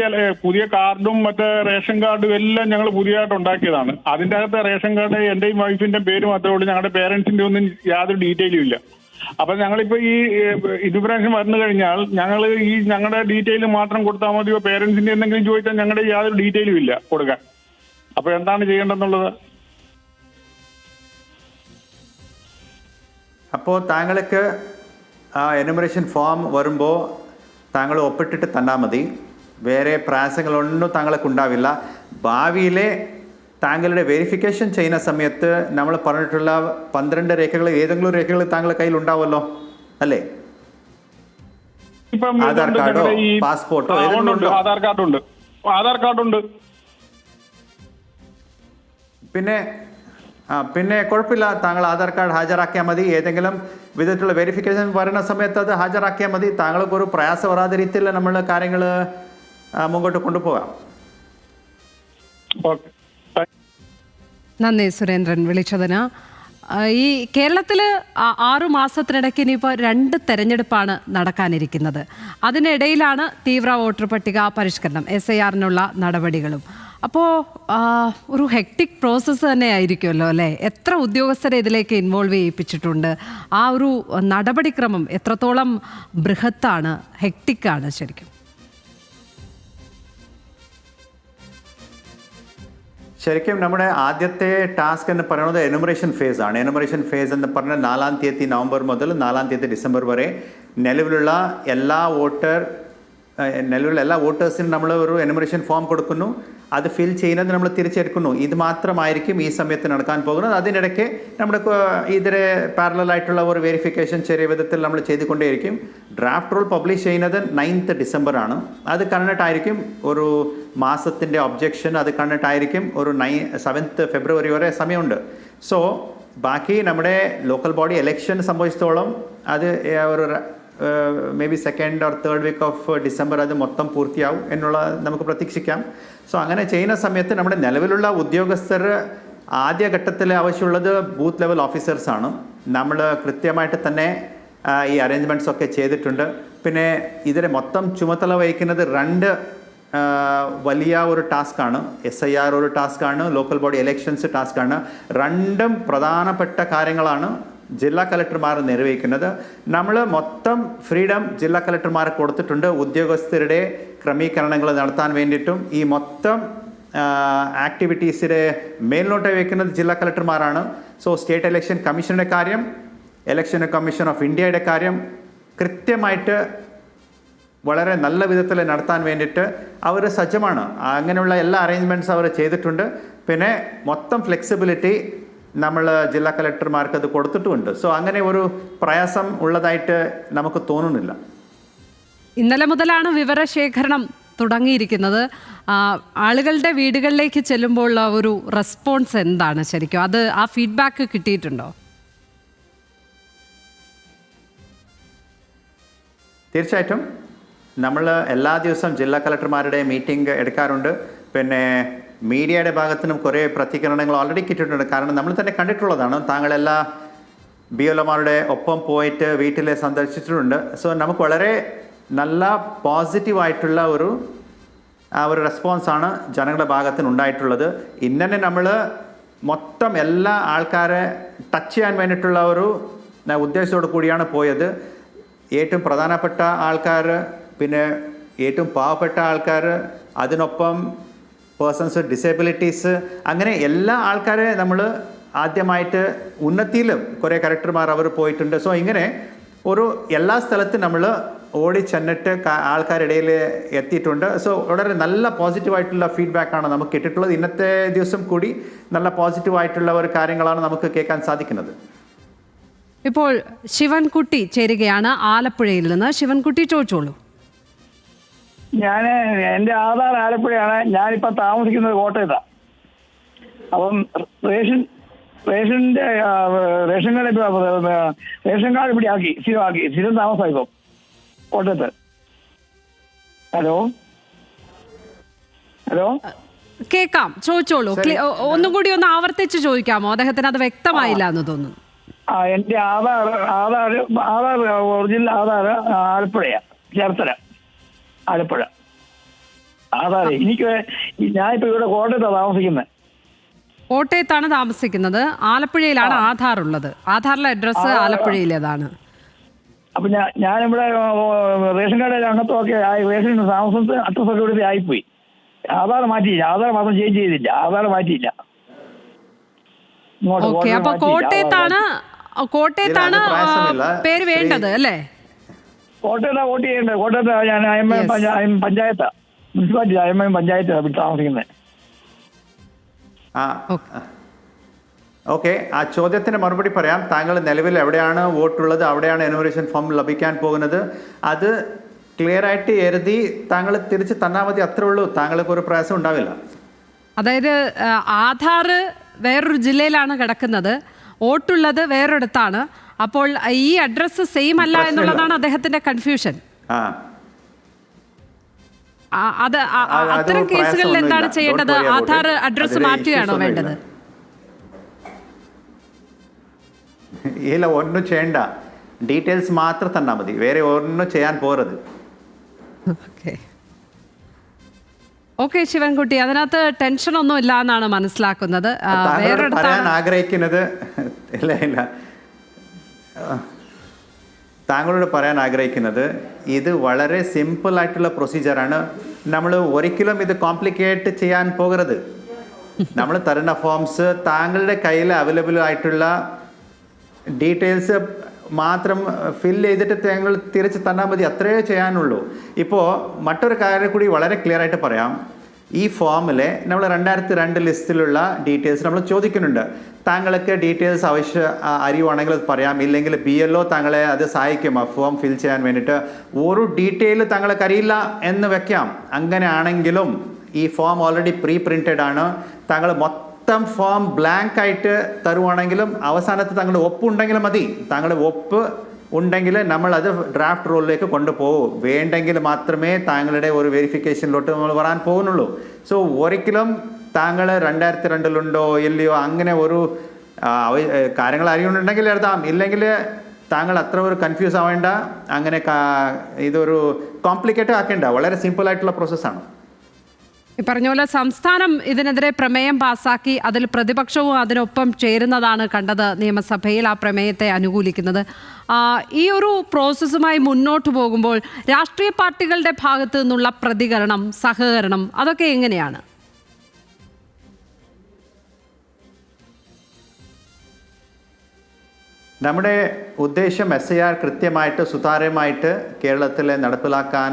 പുതിയ കാർഡും മറ്റേ റേഷൻ കാർഡും എല്ലാം ഞങ്ങൾ പുതിയതായിട്ട് ഉണ്ടാക്കിയതാണ്. അതിൻ്റെ അകത്ത് റേഷൻ കാർഡ് എന്റെയും വൈഫിന്റെ പേര് മാത്രമേ ഉള്ളൂ, ഞങ്ങളുടെ പേരൻസിന്റെ ഒന്നും യാതൊരു ഡീറ്റെയിലും ഇല്ല. അപ്പൊ ഞങ്ങളിപ്പോ ഈ ഇൻഷുറൻസ് വന്നു കഴിഞ്ഞാൽ ഞങ്ങളുടെ ഡീറ്റെയിൽ മാത്രം കൊടുത്താൽ മതിയോ? പേരൻസിന്റെ എന്തെങ്കിലും ചോദിച്ചാൽ ഞങ്ങളുടെ യാതൊരു ഡീറ്റെയിലും ഇല്ല കൊടുക്കാൻ. അപ്പൊ എന്താണ് ചെയ്യേണ്ടതെന്നുള്ളത്? അപ്പോൾ താങ്കൾക്ക് എനുമറേഷൻ ഫോം വരുമ്പോൾ താങ്കൾ ഒപ്പിട്ടിട്ട് തന്നാൽ മതി. വേറെ പ്രയാസങ്ങളൊന്നും താങ്കൾക്ക് ഉണ്ടാവില്ല. ഭാവിയിലെ താങ്കളുടെ വെരിഫിക്കേഷൻ ചെയ്യുന്ന സമയത്ത് നമ്മൾ പറഞ്ഞിട്ടുള്ള 12 രേഖകൾ ഏതെങ്കിലും രേഖകൾ താങ്കളുടെ കയ്യിൽ ഉണ്ടാവുമല്ലോ അല്ലേ? ആധാർ കാർഡോ പാസ്പോർട്ടോ ആധാർ കാർഡുണ്ട്. പിന്നെ കുഴപ്പമില്ല, താങ്കൾ ആധാർ കാർഡ് ഹാജരാക്കിയാൽ മതി. ഏതെങ്കിലും വിധത്തിലുള്ള വെരിഫിക്കേഷൻ വരുന്ന സമയത്ത് അത് ഹാജരാക്കിയാൽ മതി. താങ്കൾക്ക് ഒരു പ്രയാസം വരാത്ത രീതിയിൽ നമ്മൾ കാര്യങ്ങൾ മുമ്പോട്ട് കൊണ്ടുപോകാം. നന്ദി സുരേന്ദ്രൻ വിളിച്ചതിന്. ഈ കേരളത്തിൽ 6 മാസത്തിനിടയ്ക്ക് ഇനിയിപ്പോൾ 2 തെരഞ്ഞെടുപ്പാണ് നടക്കാനിരിക്കുന്നത്. അതിനിടയിലാണ് തീവ്ര വോട്ടർ പട്ടിക പരിഷ്കരണം, SIRനുള്ള നടപടികളും. അപ്പോൾ ഒരു ഹെക്ടിക് പ്രോസസ്സ് തന്നെ ആയിരിക്കുമല്ലോ അല്ലേ? എത്ര ഉദ്യോഗസ്ഥരെ ഇതിലേക്ക് ഇൻവോൾവ് ചെയ്യിപ്പിച്ചിട്ടുണ്ട്? ആ ഒരു നടപടിക്രമം എത്രത്തോളം ബൃഹത്താണ്, ഹെക്ടിക്കാണ് ശരിക്കും? ശരിക്കും നമ്മുടെ ആദ്യത്തെ ടാസ്ക് എന്ന് പറയുന്നത് എനുമറേഷൻ ഫേസ് ആണ്. എനുമറേഷൻ ഫേസ് എന്ന് പറഞ്ഞാൽ 4-ാം തീയതി നവംബർ മുതൽ 4-ാം തീയതി ഡിസംബർ വരെ നിലവിലുള്ള എല്ലാ വോട്ടേഴ്സിനും നമ്മൾ ഒരു എനുമറേഷൻ ഫോം കൊടുക്കുന്നു. അത് ഫിൽ ചെയ്യുന്നത് നമ്മൾ തിരിച്ചെടുക്കുന്നു. ഇത് മാത്രമായിരിക്കും ഈ സമയത്ത് നടക്കാൻ പോകുന്നത്. അതിനിടയ്ക്ക് നമ്മുടെ ഇതിലെ പാരലായിട്ടുള്ള ഒരു വെരിഫിക്കേഷൻ ചെറിയ വിധത്തിൽ നമ്മൾ ചെയ്തുകൊണ്ടേയിരിക്കും. ഡ്രാഫ്റ്റ് റൂൾ പബ്ലിഷ് ചെയ്യുന്നത് 9th ഡിസംബർ ആണ്. അത് കണ്ടിട്ടായിരിക്കും ഒരു മാസത്തിൻ്റെ ഒബ്ജക്ഷൻ, അത് കണ്ടിട്ടായിരിക്കും ഒരു 7th ഫെബ്രുവരി വരെ സമയമുണ്ട്. സോ ബാക്കി നമ്മുടെ ലോക്കൽ ബോഡി ഇലക്ഷൻ സംബന്ധിച്ചിടത്തോളം അത് ഒരു may be 2nd or 3rd week of December അത് മൊത്തം പൂർത്തിയാവും എന്നുള്ള നമുക്ക് പ്രതീക്ഷിക്കാം. സോ അങ്ങനെ ചെയ്യുന്ന സമയത്ത് നമ്മുടെ നിലവിലുള്ള ഉദ്യോഗസ്ഥർ ആദ്യഘട്ടത്തിൽ ആവശ്യമുള്ളത് ബൂത്ത് ലെവൽ ഓഫീസേഴ്സാണ്. നമ്മൾ കൃത്യമായിട്ട് തന്നെ ഈ അറേഞ്ച്മെൻറ്റ്സ് ഒക്കെ ചെയ്തിട്ടുണ്ട്. പിന്നെ ഇതിനെ മൊത്തം ചുമതല വഹിക്കുന്നത് 2 വലിയ ഒരു ടാസ്ക്കാണ്. SIR ഒരു ടാസ്ക്കാണ്, ലോക്കൽ ബോഡി ഇലക്ഷൻസ് ടാസ്ക്കാണ്. 2ഉം പ്രധാനപ്പെട്ട കാര്യങ്ങളാണ് ജില്ലാ കളക്ടർമാർ നിർവഹിക്കുന്നത്. നമ്മൾ മൊത്തം ഫ്രീഡം ജില്ലാ കളക്ടർമാർ കൊടുത്തിട്ടുണ്ട് ഉദ്യോഗസ്ഥരുടെ ക്രമീകരണങ്ങൾ നടത്താൻ വേണ്ടിയിട്ടും. ഈ മൊത്തം ആക്ടിവിറ്റീസിൻ്റെ മേൽനോട്ടം വയ്ക്കുന്നത് ജില്ലാ കളക്ടർമാരാണ്. സോ സ്റ്റേറ്റ് ഇലക്ഷൻ കമ്മീഷൻ്റെ കാര്യം, ഇലക്ഷൻ കമ്മീഷൻ ഓഫ് ഇന്ത്യയുടെ കാര്യം കൃത്യമായിട്ട് വളരെ നല്ല വിധത്തിൽ നടത്താൻ വേണ്ടിയിട്ട് അവർ സജ്ജമാണ്. അങ്ങനെയുള്ള എല്ലാ അറേഞ്ച്മെൻറ്റ്സ് അവർ ചെയ്തിട്ടുണ്ട്. പിന്നെ മൊത്തം ഫ്ലെക്സിബിലിറ്റി നമ്മൾ ജില്ലാ കളക്ടർമാർക്ക് അത് കൊടുത്തിട്ടുമുണ്ട്. സോ അങ്ങനെ ഒരു പ്രയാസം ഉള്ളതായിട്ട് നമുക്ക് തോന്നുന്നില്ല. ഇന്നലെ മുതലാണ് വിവരശേഖരണം തുടങ്ങിയിരിക്കുന്നത്. ആളുകളുടെ വീടുകളിലേക്ക് ചെല്ലുമ്പോൾ ഒരു റെസ്പോൺസ് എന്താണ് ശരിക്കും? അത് ആ ഫീഡ്ബാക്ക് കിട്ടിയിട്ടുണ്ടോ? തീർച്ചയായിട്ടും നമ്മൾ എല്ലാ ദിവസവും ജില്ലാ കളക്ടർമാരുടെ മീറ്റിംഗ് എടുക്കാറുണ്ട്. പിന്നെ മീഡിയയുടെ ഭാഗത്തുനിന്നും കുറേ പ്രതികരണങ്ങൾ ഓൾറെഡി കിട്ടിയിട്ടുണ്ട്. കാരണം നമ്മൾ തന്നെ കണ്ടിട്ടുള്ളതാണ്. താങ്കളെല്ലാ BLOമാരുടെ ഒപ്പം പോയിട്ട് വീട്ടിലെ സന്ദർശിച്ചിട്ടുണ്ട്. സോ നമുക്ക് വളരെ നല്ല പോസിറ്റീവായിട്ടുള്ള ഒരു റെസ്പോൺസാണ് ജനങ്ങളുടെ ഭാഗത്തുനിന്ന് ഉണ്ടായിട്ടുള്ളത്. ഇന്നെ നമ്മൾ മൊത്തം എല്ലാ ആൾക്കാരെ ടച്ച് ചെയ്യാൻ വേണ്ടിയിട്ടുള്ള ഒരു ഉദ്ദേശത്തോടു കൂടിയാണ് പോയത്. ഏറ്റവും പ്രധാനപ്പെട്ട ആൾക്കാർ, പിന്നെ ഏറ്റവും പാവപ്പെട്ട ആൾക്കാർ, അതിനൊപ്പം പേഴ്സൺസ് വിത്ത് ഡിസേബിലിറ്റീസ്, അങ്ങനെ എല്ലാ ആൾക്കാരെ നമ്മൾ ആദ്യമായിട്ട് ഉന്നതിയിലും കുറേ കലക്ടർമാർ അവർ പോയിട്ടുണ്ട്. സോ ഇങ്ങനെ ഒരു എല്ലാ സ്ഥലത്തും നമ്മൾ ഓടിച്ചെന്നിട്ട് ആൾക്കാരിടയിൽ എത്തിയിട്ടുണ്ട്. സോ വളരെ നല്ല പോസിറ്റീവായിട്ടുള്ള ഫീഡ്ബാക്കാണ് നമുക്ക് കിട്ടിയിട്ടുള്ളത്. ഇന്നത്തെ ദിവസം കൂടി നല്ല പോസിറ്റീവായിട്ടുള്ള ഒരു കാര്യങ്ങളാണ് നമുക്ക് കേൾക്കാൻ സാധിക്കുന്നത്. ഇപ്പോൾ ശിവൻകുട്ടി ചേരുകയാണ് ആലപ്പുഴയിൽ നിന്ന്. ശിവൻകുട്ടി ചോദിച്ചോളൂ. എൻ്റെ ആധാർ ആലപ്പുഴയാണ്. ഞാനിപ്പോൾ താമസിക്കുന്നത് കോട്ടയത്താണ്. അപ്പം റേഷൻ്റെ റേഷൻ കാർഡ് ഇവിടെ ആക്കി സ്ഥിരം താമസമായി ഇപ്പം കോട്ടയത്ത്. ഹലോ കേൾക്കാം, ചോദിച്ചോളൂ. ഒന്നും കൂടി ഒന്ന് ആവർത്തിച്ച് ചോദിക്കാമോ? അദ്ദേഹത്തിന് അത് വ്യക്തമായില്ല എന്ന് തോന്നുന്നു. എൻ്റെ ആധാർ ഒറിജിനൽ ആധാർ ആലപ്പുഴയാണ്, ചേർത്തല. ആലപ്പുഴ. ആധാർ എനിക്ക് ഞാനിപ്പോ ഇവിടെ കോട്ടയത്താണ് താമസിക്കുന്നത്. കോട്ടയത്താണ് താമസിക്കുന്നത്, ആലപ്പുഴയിലാണ് ആധാർ ഉള്ളത്. ആധാറിലെ അഡ്രസ്സ് ആലപ്പുഴയിലേതാണ്. അപ്പൊ ഞാനിവിടെ റേഷൻ കാർഡിൽ അംഗത്വമൊക്കെ ആയി, റേഷൻ താമസത്തെ അഡ്രസ്സൊക്കെ ഇവിടുത്തെ ആയിപ്പോയി. ആധാർ മാറ്റിയില്ല, ആധാർ മാത്രം ചേഞ്ച് ചെയ്തില്ല, ആധാർ മാറ്റിയില്ല. ഓക്കെ, അപ്പൊ കോട്ടയത്താണ് പേര് വേണ്ടത് അല്ലേ? കോട്ടയത്താണ് വോട്ട് ചെയ്യേണ്ടത്. കോട്ടയത്ത് ഞാൻ പഞ്ചായത്താ, മുനിസിപ്പാലിറ്റി അയമ്മയം പഞ്ചായത്താണ് താമസിക്കുന്നത്. ഓക്കെ, ആ ചോദ്യത്തിന് മറുപടി പറയാം. താങ്കൾ നിലവിൽ എവിടെയാണ് വോട്ടുള്ളത്, അവിടെയാണ് എനുമറേഷൻ ഫോം ലഭിക്കാൻ പോകുന്നത്. അത് ക്ലിയർ ആയിട്ട് എഴുതി താങ്കൾ തിരിച്ച് തന്നാൽ മതി, അത്രേ ഉള്ളൂ. താങ്കൾക്ക് ഒരു പ്രയാസം ഉണ്ടാവില്ല. അതായത് ആധാർ വേറൊരു ജില്ലയിലാണ് കിടക്കുന്നത്, വോട്ടുള്ളത് വേറൊരിടത്താണ്. അപ്പോൾ ഈ അഡ്രസ്സ് സെയിം അല്ല എന്നുള്ളതാണ് അദ്ദേഹത്തിന്റെ കൺഫ്യൂഷൻ. അത്തരം കേസുകളിൽ എന്താണ് ചെയ്യേണ്ടത്? ആധാർ അഡ്രസ്സ് മാറ്റുകയാണോ വേണ്ടത്? ഇല്ല, ഒന്നും ചെയ്യണ്ട, ഡീറ്റെയിൽസ് മാത്രം തന്നാൽ മതി, വേറെ ഒന്നും ചെയ്യാൻ പോകരുത്. ഓക്കെ ശിവൻകുട്ടി, അതിനകത്ത് ടെൻഷൻ ഒന്നും ഇല്ല എന്നാണ് മനസ്സിലാക്കുന്നത്. പറയാൻ ആഗ്രഹിക്കുന്നത് താങ്കളോട് പറയാൻ ആഗ്രഹിക്കുന്നത് ഇത് വളരെ സിമ്പിൾ ആയിട്ടുള്ള പ്രൊസീജിയറാണ്. നമ്മൾ ഒരിക്കലും ഇത് കോംപ്ലിക്കേറ്റ് ചെയ്യാൻ പോകരുത്. നമ്മൾ തരുന്ന ഫോംസ് താങ്കളുടെ കയ്യിൽ അവൈലബിൾ ആയിട്ടുള്ള ഡീറ്റെയിൽസ് മാത്രം ഫില്ല് ചെയ്തിട്ട് താങ്കൾ തിരിച്ച് തന്നാൽ മതി, അത്രയേ ചെയ്യാനുള്ളൂ. ഇപ്പോൾ മറ്റൊരു കാര്യം കൂടി വളരെ ക്ലിയർ ആയിട്ട് പറയാം. ഈ ഫോമിലെ നമ്മൾ 2002 ലിസ്റ്റിലുള്ള ഡീറ്റെയിൽസ് നമ്മൾ ചോദിക്കുന്നുണ്ട്. താങ്കൾക്ക് ഡീറ്റെയിൽസ് അറിയുവാണെങ്കിൽ അത് പറയാം, ഇല്ലെങ്കിൽ BLO താങ്കളെ അത് സഹായിക്കും ആ ഫോം ഫിൽ ചെയ്യാൻ വേണ്ടിയിട്ട്. ഒരു ഡീറ്റെയിൽ താങ്കൾക്ക് അറിയില്ല എന്ന് വെക്കാം. അങ്ങനെയാണെങ്കിലും ഈ ഫോം ഓൾറെഡി പ്രീ പ്രിൻറ്റഡ് ആണ്. താങ്കൾ മൊത്തം ഫോം ബ്ലാങ്ക് ആയിട്ട് തരുവാണെങ്കിലും അവസാനത്ത് താങ്കളുടെ ഒപ്പ് ഉണ്ടെങ്കിലും മതി. താങ്കളുടെ ഒപ്പ് ഉണ്ടെങ്കിൽ നമ്മൾ അത് ഡ്രാഫ്റ്റ് റോളിലേക്ക് കൊണ്ടുപോകും. വേണ്ടെങ്കിൽ മാത്രമേ താങ്കളുടെ ഒരു വെരിഫിക്കേഷനിലോട്ട് നമ്മൾ വരാൻ പോകുന്നുള്ളൂ. സോ ഒരിക്കലും താങ്കൾ 2002 ഇല്ലയോ അങ്ങനെ ഒരു കാര്യങ്ങൾ അറിയുന്നുണ്ടെങ്കിൽ എഴുതാം, ഇല്ലെങ്കിൽ താങ്കൾ അത്ര ഒരു കൺഫ്യൂസ് ആവേണ്ട, അങ്ങനെ ഇതൊരു കോംപ്ലിക്കേറ്റ് ആക്കേണ്ട. വളരെ സിമ്പിൾ ആയിട്ടുള്ള പ്രോസസ്സാണ്. ഈ പറഞ്ഞ പോലെ സംസ്ഥാനം ഇതിനെതിരെ പ്രമേയം പാസാക്കി, അതിൽ പ്രതിപക്ഷവും അതിനൊപ്പം ചേരുന്നതാണ് കണ്ടത് നിയമസഭയിൽ, ആ പ്രമേയത്തെ അനുകൂലിക്കുന്നത്. ഈ ഒരു പ്രോസസ്സുമായി മുന്നോട്ട് പോകുമ്പോൾ രാഷ്ട്രീയ പാർട്ടികളുടെ ഭാഗത്തു നിന്നുള്ള പ്രതികരണം, സഹകരണം, അതൊക്കെ എങ്ങനെയാണ്? നമ്മുടെ ഉദ്ദേശം SIR കൃത്യമായിട്ട് സുതാര്യമായിട്ട് കേരളത്തിൽ നടപ്പിലാക്കാൻ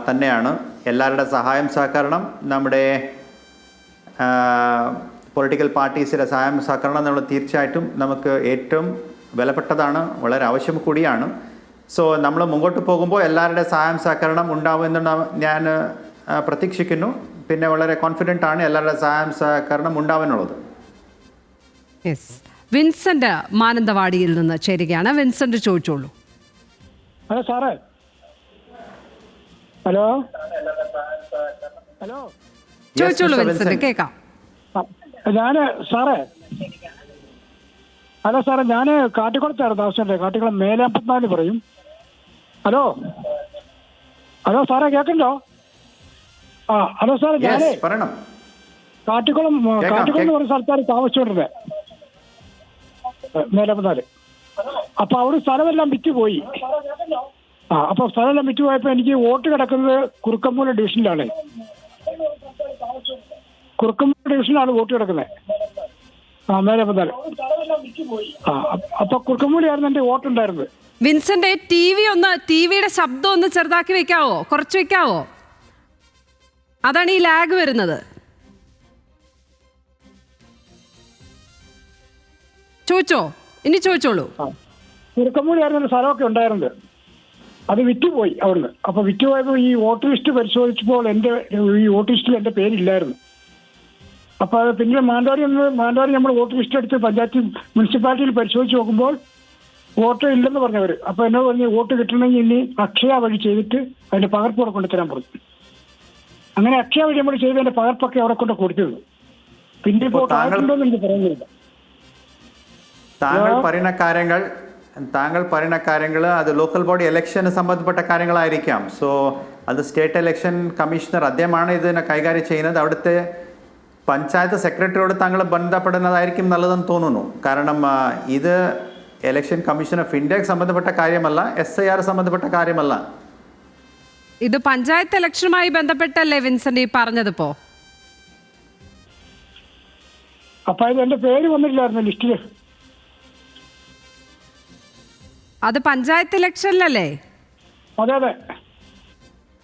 തന്നെയാണ്. എല്ലാവരുടെ സഹായം സഹകരണം, നമ്മുടെ പൊളിറ്റിക്കൽ പാർട്ടീസിൻ്റെ സഹായം സഹകരണം നമ്മൾ തീർച്ചയായിട്ടും നമുക്ക് ഏറ്റവും വിലപ്പെട്ടതാണ്, വളരെ ആവശ്യം കൂടിയാണ്. സോ നമ്മൾ മുമ്പോട്ട് പോകുമ്പോൾ എല്ലാവരുടെ സഹായം സഹകരണം ഉണ്ടാവുമെന്ന് ഞാൻ പ്രതീക്ഷിക്കുന്നു. പിന്നെ വളരെ കോൺഫിഡൻ്റ് ആണ് എല്ലാവരുടെ സഹായം സഹകരണം ഉണ്ടാവാനുള്ളത്. വിൻസെന്റ് മാനന്തവാടിയിൽ നിന്ന് ചേരുകയാണ്. വിൻസെന്റ് ചോദിച്ചോളൂ. ഹലോ സാറേ. ഹലോ ഹലോ ചോദിച്ചോളൂ വിൻസെന്റ്, കേൾക്കാം. ഞാന് സാറേ, ഹലോ സാറേ, ഞാൻ കാട്ടിക്കുളത്തായിരുന്നു താമസിച്ചത്. കാട്ടിക്കുളം മേലാമ്പത്തിനാല് പറയും. ഹലോ ഹലോ സാറേ, കേൾക്കണ്ടോ? ഹലോ സാറേ, ഞാനേ കാട്ടിക്കുളം എന്ന് പറഞ്ഞ സ്ഥലത്താണ് താമസിച്ചുകൊണ്ടിരുന്നത്, മേലാമ്പത്തിനാല്. അപ്പൊ അവിടെ സ്ഥലമെല്ലാം വിറ്റുപോയി. അപ്പൊ സ്ഥലമെല്ലാം വിറ്റുപോയപ്പോ എനിക്ക് വോട്ട് കിടക്കുന്നത് കുറുക്കമ്പൂല ഡിവിഷനിലാണ്. കുറുക്കമ്പൂല ഡിവിഷനിലാണ് വോട്ട് കിടക്കുന്നത്. മേലാമ്പത്തിനാല്. അപ്പൊ കുറുക്കമ്പൂലയായിരുന്നു എന്റെ വോട്ടുണ്ടായിരുന്നത്. വിൻസെന്റ്, ടിവിയുടെ ശബ്ദം ഒന്ന് ചെറുതാക്കി വെക്കാവോ? കുറച്ച് വെക്കാവോ? അതാണ് ഈ ലാഗ് വരുന്നത്. ഇനി ചോദിച്ചോളൂ. കുറുക്കമ്പൂലയായിരുന്നു എന്റെ സ്ഥലമൊക്കെ ഉണ്ടായിരുന്നത്. അത് വിറ്റുപോയി അവിടുന്ന്. അപ്പൊ വിറ്റുപോയപ്പോ ഈ വോട്ടർ ലിസ്റ്റ് പരിശോധിച്ചപ്പോൾ ഈ വോട്ടർ ലിസ്റ്റിൽ എന്റെ പേരില്ലായിരുന്നു. അപ്പൊ അത് പിന്നെ മാനന്തവാടി നമ്മൾ വോട്ടർ ലിസ്റ്റ് എടുത്ത് പഞ്ചായത്ത് മുനിസിപ്പാലിറ്റിയിൽ പരിശോധിച്ച് നോക്കുമ്പോൾ വോട്ട് ഇല്ലെന്ന് പറഞ്ഞവര്. അപ്പൊ എന്നോട് പറഞ്ഞ് വോട്ട് കിട്ടണമെങ്കിൽ ഇനി അക്ഷയ വഴി ചെയ്തിട്ട് അതിന്റെ പകർപ്പ് അവിടെ കൊണ്ടുതരാൻ പറഞ്ഞു. അങ്ങനെ അക്ഷയ വഴി നമ്മൾ ചെയ്തതിന്റെ പകർപ്പൊക്കെ അവിടെ കൊണ്ട് കൊടുത്തത്. പിന്നെ ഇപ്പോൾ ആയിട്ടുണ്ടോന്ന് എനിക്ക് പറയുന്നില്ല. താങ്കൾ പറയുന്ന കാര്യങ്ങൾ അത് ലോക്കൽ ബോഡി ഇലക്ഷന് സംബന്ധപ്പെട്ട കാര്യങ്ങളായിരിക്കാം. സോ അത് സ്റ്റേറ്റ് ഇലക്ഷൻ കമ്മീഷണർ അദ്ദേഹമാണ് ഇതിനെ കൈകാര്യം ചെയ്യുന്നത്. അവിടുത്തെ പഞ്ചായത്ത് സെക്രട്ടറിയോട് താങ്കൾ ബന്ധപ്പെടുന്നതായിരിക്കും നല്ലതെന്ന് തോന്നുന്നു. കാരണം ഇത് ഇലക്ഷൻ കമ്മീഷൻ ഓഫ് ഇന്ത്യക്ക് സംബന്ധപ്പെട്ട കാര്യമല്ല, SIR സംബന്ധപ്പെട്ട കാര്യമല്ല. ഇത് പഞ്ചായത്ത് ഇലക്ഷനുമായി ബന്ധപ്പെട്ടല്ലേ വിൻസെന്റ് ഈ പറഞ്ഞതിപ്പോ? അപ്പൊ ഇത് എന്റെ പേര് വന്നിട്ടില്ലായിരുന്നു ലിസ്റ്റില്. അത് പഞ്ചായത്ത് ഇലക്ഷനിലല്ലേ? അതെ അതെ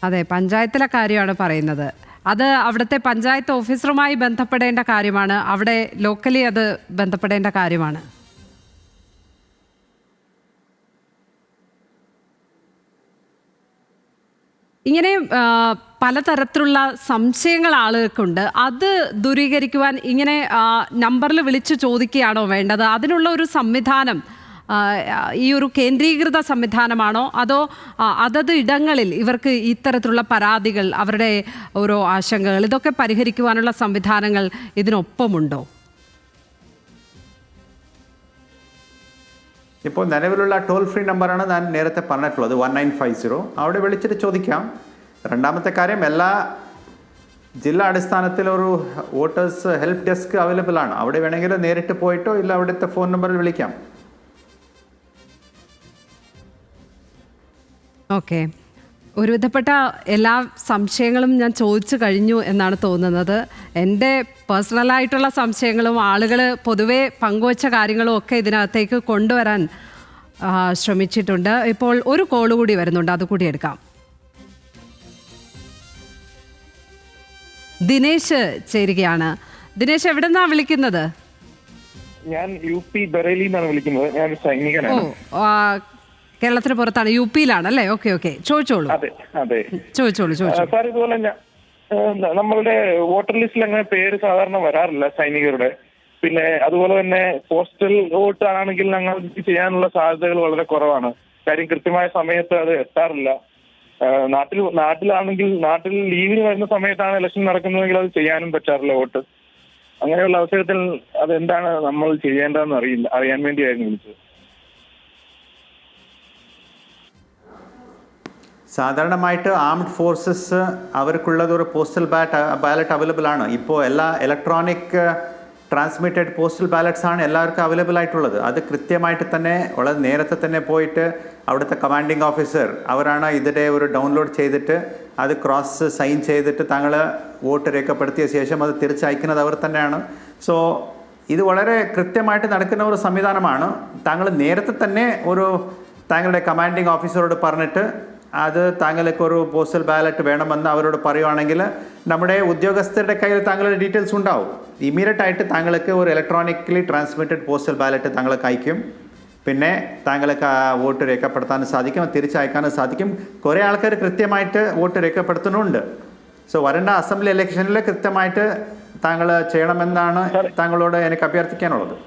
അതെ, പഞ്ചായത്തിലെ കാര്യമാണ് പറയുന്നത്. അത് അവിടുത്തെ പഞ്ചായത്ത് ഓഫീസറുമായി ബന്ധപ്പെടേണ്ട കാര്യമാണ്. അവിടെ ലോക്കലി അത് ബന്ധപ്പെടേണ്ട കാര്യമാണ്. ഇങ്ങനെ പലതരത്തിലുള്ള സംശയങ്ങൾ ആളുകൾക്കുണ്ട്. അത് ദൂരീകരിക്കുവാൻ ഇങ്ങനെ നമ്പറിൽ വിളിച്ചു ചോദിക്കുകയാണോ വേണ്ടത്? അതിനുള്ള ഒരു സംവിധാനം ഈ ഒരു കേന്ദ്രീകൃത സംവിധാനമാണോ, അതോ അതത് ഇടങ്ങളിൽ ഇവർക്ക് ഇത്തരത്തിലുള്ള പരാതികൾ, അവരുടെ ഓരോ ആശങ്കകൾ ഇതൊക്കെ പരിഹരിക്കുവാനുള്ള സംവിധാനങ്ങൾ ഇതിനൊപ്പമുണ്ടോ? ഇപ്പോൾ നിലവിലുള്ള ടോൾ ഫ്രീ നമ്പറാണ് ഞാൻ നേരത്തെ പറഞ്ഞിട്ടുള്ളത്, 1950. അവിടെ വിളിച്ചിട്ട് ചോദിക്കാം. രണ്ടാമത്തെ കാര്യം, എല്ലാ ജില്ലാ അടിസ്ഥാനത്തിൽ ഒരു വോട്ടേഴ്സ് ഹെൽപ്പ് ഡെസ്ക് അവൈലബിൾ ആണ്. അവിടെ വേണമെങ്കിൽ നേരിട്ട് പോയിട്ടോ ഇല്ല അവിടുത്തെ ഫോൺ നമ്പറിൽ വിളിക്കാം. ഓക്കെ, ഒരുവിധപ്പെട്ട എല്ലാ സംശയങ്ങളും ഞാൻ ചോദിച്ചു കഴിഞ്ഞു എന്നാണ് തോന്നുന്നത്. എൻ്റെ പേഴ്സണലായിട്ടുള്ള സംശയങ്ങളും ആളുകൾ പൊതുവെ പങ്കുവച്ച കാര്യങ്ങളും ഒക്കെ ഇതിനകത്തേക്ക് കൊണ്ടുവരാൻ ശ്രമിച്ചിട്ടുണ്ട്. ഇപ്പോൾ ഒരു കോൾ കൂടി വരുന്നുണ്ട്, അതുകൂടി എടുക്കാം. ദിനേശ് ചേരുകയാണ്. ദിനേശ്, എവിടെ നിന്നാണ് വിളിക്കുന്നത്? ഞാൻ UP ബറേലി നിന്നാണ് വിളിക്കുന്നത്. ഞാൻ സൈനികനാണ്. കേരളത്തിന് പുറത്താണ്, UP-യിലാണ് അല്ലേ? ഓക്കെ ഓക്കെ, ചോദിച്ചോളൂ. അതെ അതെ, ചോദിച്ചോളൂ. സാർ, ഇതുപോലെ നമ്മളുടെ വോട്ടർ ലിസ്റ്റിൽ അങ്ങനെ പേര് സാധാരണ വരാറില്ല സൈനികരുടെ. പിന്നെ അതുപോലെ തന്നെ പോസ്റ്റൽ വോട്ട് ആണെങ്കിൽ ഞങ്ങൾക്ക് ചെയ്യാനുള്ള സാധ്യതകൾ വളരെ കുറവാണ്. കാര്യം കൃത്യമായ സമയത്ത് അത് എത്താറില്ല. നാട്ടിലാണെങ്കിൽ നാട്ടിൽ ലീവിന് വരുന്ന സമയത്താണ് ഇലക്ഷൻ നടക്കുന്നതെങ്കിൽ അത് ചെയ്യാനും പറ്റാറില്ല വോട്ട്. അങ്ങനെയുള്ള അവസരത്തിൽ അതെന്താണ് നമ്മൾ ചെയ്യേണ്ടതെന്ന് അറിയാൻ വേണ്ടിയായിരുന്നു വിളിച്ചത്. സാധാരണമായിട്ട് ആംഡ് ഫോഴ്സസ് അവർക്കുള്ളത് ഒരു പോസ്റ്റൽ ബാലറ്റ് അവൈലബിൾ ആണ്. ഇപ്പോൾ എല്ലാ ഇലക്ട്രോണിക് ട്രാൻസ്മിറ്റഡ് പോസ്റ്റൽ ബാലറ്റ്സ് ആണ് എല്ലാവർക്കും അവൈലബിൾ ആയിട്ടുള്ളത്. അത് കൃത്യമായിട്ട് തന്നെ വളരെ നേരത്തെ തന്നെ പോയിട്ട് അവിടുത്തെ കമാൻഡിങ് ഓഫീസർ അവരാണ് ഇതിൻ്റെ ഒരു ഡൗൺലോഡ് ചെയ്തിട്ട് അത് ക്രോസ് സൈൻ ചെയ്തിട്ട് താങ്കൾ വോട്ട് രേഖപ്പെടുത്തിയ ശേഷം അത് തിരിച്ചയക്കുന്നത് അവർ തന്നെയാണ്. സോ ഇത് വളരെ കൃത്യമായിട്ട് നടക്കുന്ന ഒരു സംവിധാനമാണ്. താങ്കൾ നേരത്തെ തന്നെ താങ്കളുടെ കമാൻഡിങ് ഓഫീസറോട് പറഞ്ഞിട്ട് അത് താങ്കൾക്ക് ഒരു പോസ്റ്റൽ ബാലറ്റ് വേണമെന്ന് അവരോട് പറയുവാണെങ്കിൽ നമ്മുടെ ഉദ്യോഗസ്ഥരുടെ കയ്യിൽ താങ്കളുടെ ഡീറ്റെയിൽസ് ഉണ്ടാവും. ഇമ്മീഡിയറ്റ് ആയിട്ട് താങ്കൾക്ക് ഒരു ഇലക്ട്രോണിക്കലി ട്രാൻസ്മിറ്റഡ് പോസ്റ്റൽ ബാലറ്റ് താങ്കൾക്ക് അയക്കും. പിന്നെ താങ്കൾക്ക് ആ വോട്ട് രേഖപ്പെടുത്താനും സാധിക്കും, തിരിച്ചയക്കാനും സാധിക്കും. കുറേ ആൾക്കാർ കൃത്യമായിട്ട് വോട്ട് രേഖപ്പെടുത്തുന്നുണ്ട്. സോ വരേണ്ട അസംബ്ലി ഇലക്ഷനിൽ കൃത്യമായിട്ട് താങ്കൾ ചെയ്യണമെന്നാണ് താങ്കളോട് എനിക്ക് അഭ്യർത്ഥിക്കാനുള്ളത്.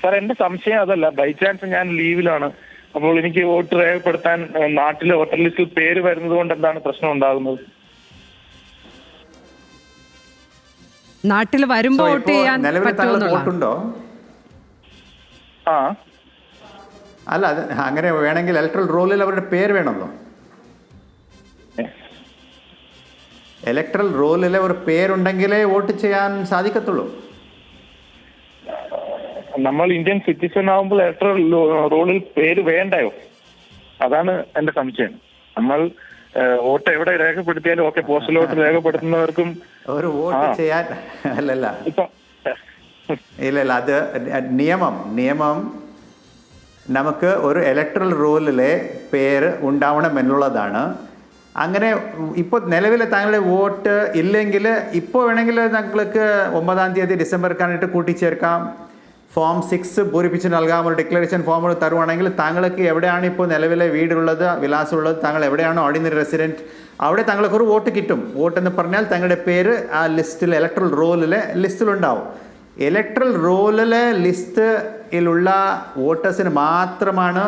സാർ, എൻ്റെ സംശയം അതല്ല. ബൈ ചാൻസ് ഞാൻ ലീവിലാണ്, അപ്പോൾ എനിക്ക് വോട്ട് രേഖപ്പെടുത്താൻ നാട്ടിലെ വോട്ടർ ലിസ്റ്റിൽ പേര് വരുന്നത് കൊണ്ട് എന്താണ് പ്രശ്നം ഉണ്ടാകുന്നത്? നാട്ടിൽ വരുമ്പോൾ വോട്ട് ചെയ്യാൻ വോട്ടുണ്ടോ? അല്ല, അത് അങ്ങനെ വേണമെങ്കിൽ ഇലക്ട്രൽ റോളിൽ അവരുടെ പേര് വേണമല്ലോ. ഇലക്ട്രൽ റോളിലെ ഒരു പേരുണ്ടെങ്കിലേ വോട്ട് ചെയ്യാൻ സാധിക്കത്തുള്ളൂ. നമ്മൾ ഇന്ത്യൻ സിറ്റിസൺ ആവുമ്പോൾ ഇലക്ട്രൽ റോളിൽ പേര് വേണ്ടയോ? അതാണ് എന്റെ സംശയം. നമ്മൾ വോട്ട് എവിടെ രേഖപ്പെടുത്തിയാലും ഓക്കെ, പോസ്റ്റൽ വോട്ട് രേഖപ്പെടുത്തുന്നവർക്കും ഒരു വോട്ട് ചെയ്യാൻ അല്ലല്ല ഇല്ല, അത് നിയമം നമുക്ക് ഒരു ഇലക്ട്രൽ റോളിലെ പേര് ഉണ്ടാവണം എന്നുള്ളതാണ്. അങ്ങനെ ഇപ്പോൾ നിലവിൽ താങ്കളുടെ വോട്ട് ഇല്ലെങ്കിൽ ഇപ്പോൾ വേണമെങ്കിൽ താങ്കൾക്ക് 9-ാം തീയതി ഡിസംബർക്കാനായിട്ട് കൂട്ടിച്ചേർക്കാം. ഫോം 6 പൂരിപ്പിച്ച് നൽകാം. ഒരു ഡിക്ലറേഷൻ ഫോം തരുവാണെങ്കിൽ താങ്കൾക്ക് എവിടെയാണ് ഇപ്പോൾ നിലവിലെ വീടുള്ളത്, വിലാസമുള്ളത്, താങ്കൾ എവിടെയാണോ ഓർഡിനറി റെസിഡൻറ്റ്, അവിടെ താങ്കൾക്ക് ഒരു വോട്ട് കിട്ടും. വോട്ട് എന്ന് പറഞ്ഞാൽ താങ്കളുടെ പേര് ആ ലിസ്റ്റിൽ, ഇലക്ട്രൽ റോളിലെ ലിസ്റ്റിലുണ്ടാവും. ഇലക്ട്രൽ റോളിലെ ലിസ്റ്റിലുള്ള വോട്ടേഴ്സിന് മാത്രമാണ്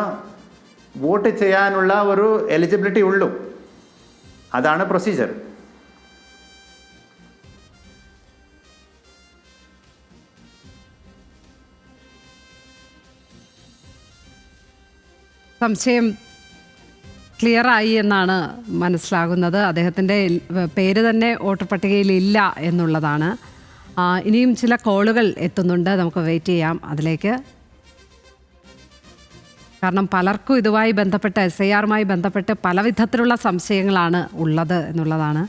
വോട്ട് ചെയ്യാനുള്ള ഒരു എലിജിബിലിറ്റി ഉള്ളൂ. അതാണ് പ്രൊസീജിയർ. സംശയം ക്ലിയറായി എന്നാണ് മനസ്സിലാകുന്നത്. അദ്ദേഹത്തിൻ്റെ പേര് തന്നെ വോട്ടർ പട്ടികയിൽ ഇല്ല എന്നുള്ളതാണ്. ഇനിയും ചില കോളുകൾ എത്തുന്നുണ്ട്, നമുക്ക് വെയിറ്റ് ചെയ്യാം അതിലേക്ക്. കാരണം പലർക്കും ഇതുമായി ബന്ധപ്പെട്ട് SIRമായി ബന്ധപ്പെട്ട് പല വിധത്തിലുള്ള സംശയങ്ങളാണ് ഉള്ളത് എന്നുള്ളതാണ്.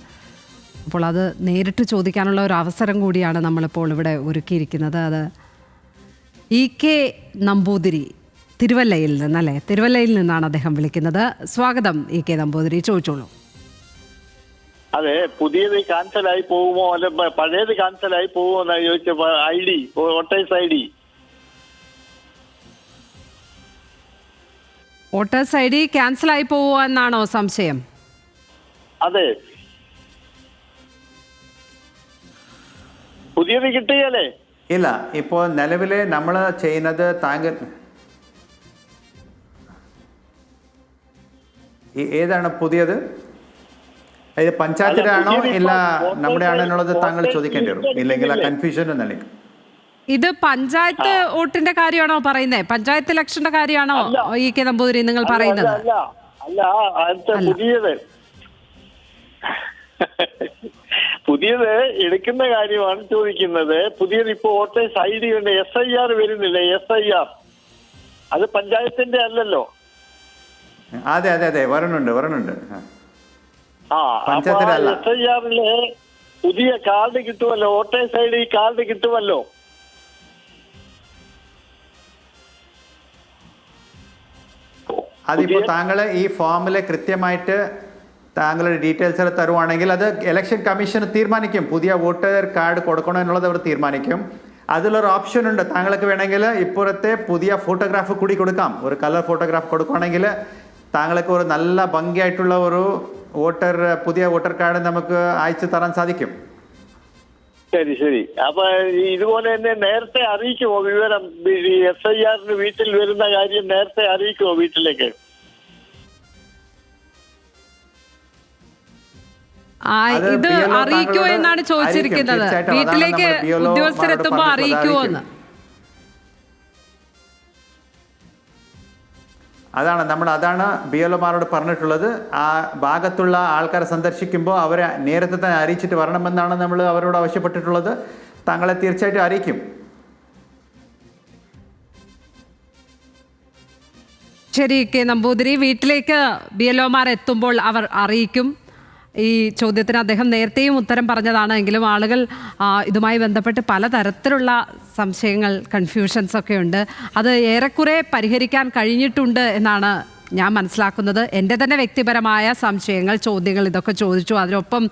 അപ്പോൾ അത് നേരിട്ട് ചോദിക്കാനുള്ള ഒരു അവസരം കൂടിയാണ് നമ്മളിപ്പോൾ ഇവിടെ ഒരുക്കിയിരിക്കുന്നത്. അത് EK നമ്പൂതിരി തിരുവല്ലയിൽ നിന്നല്ലേ? തിരുവല്ലയിൽ നിന്നാണ് അദ്ദേഹം വിളിക്കുന്നത്. സ്വാഗതം EK നമ്പൂതിരി, ചോദിച്ചോളൂ. അതെ, പുതിയത് ക്യാൻസലായി പോകുമോ അല്ല പഴയത് ക്യാൻസലായി പോകുമോ എന്നാണ് ചോദിച്ചപ്പോ ID, voters ID. Voters ID ക്യാൻസലായി പോവുക എന്നാണോ സംശയം? അതെ, പുതിയത് കിട്ടുകയല്ലേ? ഇല്ല, ഇപ്പോൾ നിലവിൽ നമ്മൾ ചെയ്യുന്നത് താങ്കൾ ഏതാണ് പുതിയത്? ഇത് പഞ്ചായത്തിൻ്റെ ആണോ ഇല്ല നമ്മുടെ ആണോ എന്നുള്ളത് താങ്കൾ ചോദിക്കേണ്ടി വരും, ഇല്ലെങ്കിൽ ആ കൺഫ്യൂഷൻ നൽകും. ഇത് പഞ്ചായത്ത് വോട്ടിന്റെ കാര്യമാണോ പറയുന്നത്? പഞ്ചായത്ത് ഇലക്ഷന്റെ കാര്യമാണോ EK നമ്പൂതിരി നിങ്ങൾ പറയുന്നത്? പുതിയത് എടുക്കുന്ന കാര്യമാണ് ചോദിക്കുന്നത്. പുതിയത് ഇപ്പൊ വോട്ടേഴ്സ് ID ഉണ്ട്, SIR വരുന്നില്ലേ? SIR അത് പഞ്ചായത്തിന്റെ അല്ലല്ലോ. അതെ അതെ അതെ, വരണുണ്ട്. SIRലെ പുതിയ കാർഡ് കിട്ടുമല്ലോ, വോട്ടേഴ്സ് ID കാർഡ് കിട്ടുമല്ലോ. അതിപ്പോൾ താങ്കൾ ഈ ഫോമിൽ കൃത്യമായിട്ട് താങ്കളുടെ ഡീറ്റെയിൽസ് തരുവാണെങ്കിൽ അത് ഇലക്ഷൻ കമ്മീഷൻ തീരുമാനിക്കും. പുതിയ വോട്ടർ കാർഡ് കൊടുക്കണോ എന്നുള്ളത് അവർ തീരുമാനിക്കും. അതിലൊരു ഓപ്ഷൻ ഉണ്ട്, താങ്കൾക്ക് വേണമെങ്കിൽ ഇപ്പോഴത്തെ പുതിയ ഫോട്ടോഗ്രാഫ് കൂടി കൊടുക്കാം. ഒരു കളർ ഫോട്ടോഗ്രാഫ് കൊടുക്കുകയാണെങ്കിൽ താങ്കൾക്ക് ഒരു നല്ല ഭംഗിയായിട്ടുള്ള ഒരു പുതിയ വോട്ടർ കാർഡ് നമുക്ക് അയച്ചു തരാൻ സാധിക്കും. ശരി. അപ്പൊ ഇതുപോലെ തന്നെ നേരത്തെ അറിയിക്കുമോ വിവരം? SIRന് വീട്ടിൽ വരുന്ന കാര്യം നേരത്തെ അറിയിക്കുമോ വീട്ടിലേക്ക്? ഇത് അറിയിക്കുമോ എന്നാണ് ചോദിച്ചിരിക്കുന്നത്. വീട്ടിലേക്ക് ഉദ്യോഗസ്ഥരെത്തുമ്പോ അറിയിക്കുമോ എന്ന്. അതാണ് BLOമാരോട് പറഞ്ഞിട്ടുള്ളത്. ആ ഭാഗത്തുള്ള ആൾക്കാരെ സന്ദർശിക്കുമ്പോൾ അവരെ നേരത്തെ തന്നെ അറിയിച്ചിട്ട് വരണമെന്നാണ് നമ്മൾ അവരോട് ആവശ്യപ്പെട്ടിട്ടുള്ളത്. താങ്കളെ തീർച്ചയായിട്ടും അറിയിക്കും. ശരി EK നമ്പൂതിരി, വീട്ടിലേക്ക് BLOമാർ എത്തുമ്പോൾ അവർ അറിയിക്കും. ഈ ചോദ്യത്തിന് അദ്ദേഹം നേരത്തെയും ഉത്തരം പറഞ്ഞതാണ്. എങ്കിലും ആളുകൾ ഇതുമായി ബന്ധപ്പെട്ട് പലതരത്തിലുള്ള സംശയങ്ങൾ, കൺഫ്യൂഷൻസ് ഒക്കെ ഉണ്ട്. അത് ഏറെക്കുറെ പരിഹരിക്കാൻ കഴിഞ്ഞിട്ടുണ്ട് എന്നാണ് ഞാൻ മനസ്സിലാക്കുന്നത്. എൻ്റെ തന്നെ വ്യക്തിപരമായ സംശയങ്ങൾ, ചോദ്യങ്ങൾ ഇതൊക്കെ ചോദിച്ചു. അതിനൊപ്പം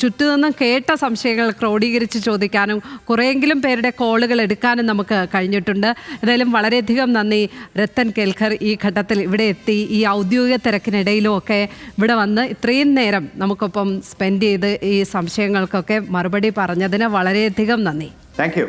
ചുറ്റുനിന്നും കേട്ട സംശയങ്ങൾ ക്രോഡീകരിച്ച് ചോദിക്കാനും കുറേയെങ്കിലും പേരുടെ കോളുകൾ എടുക്കാനും നമുക്ക് കഴിഞ്ഞിട്ടുണ്ട്. ഏതായാലും വളരെയധികം നന്ദി രത്തൻ കേൽക്കർ. ഈ ഘട്ടത്തിൽ ഇവിടെ എത്തി ഈ ഔദ്യോഗിക തിരക്കിനിടയിലും ഒക്കെ ഇവിടെ വന്ന് ഇത്രയും നേരം നമുക്കൊപ്പം സ്പെൻഡ് ചെയ്ത് ഈ സംശയങ്ങൾക്കൊക്കെ മറുപടി പറഞ്ഞതിന് വളരെയധികം നന്ദി. Thank you.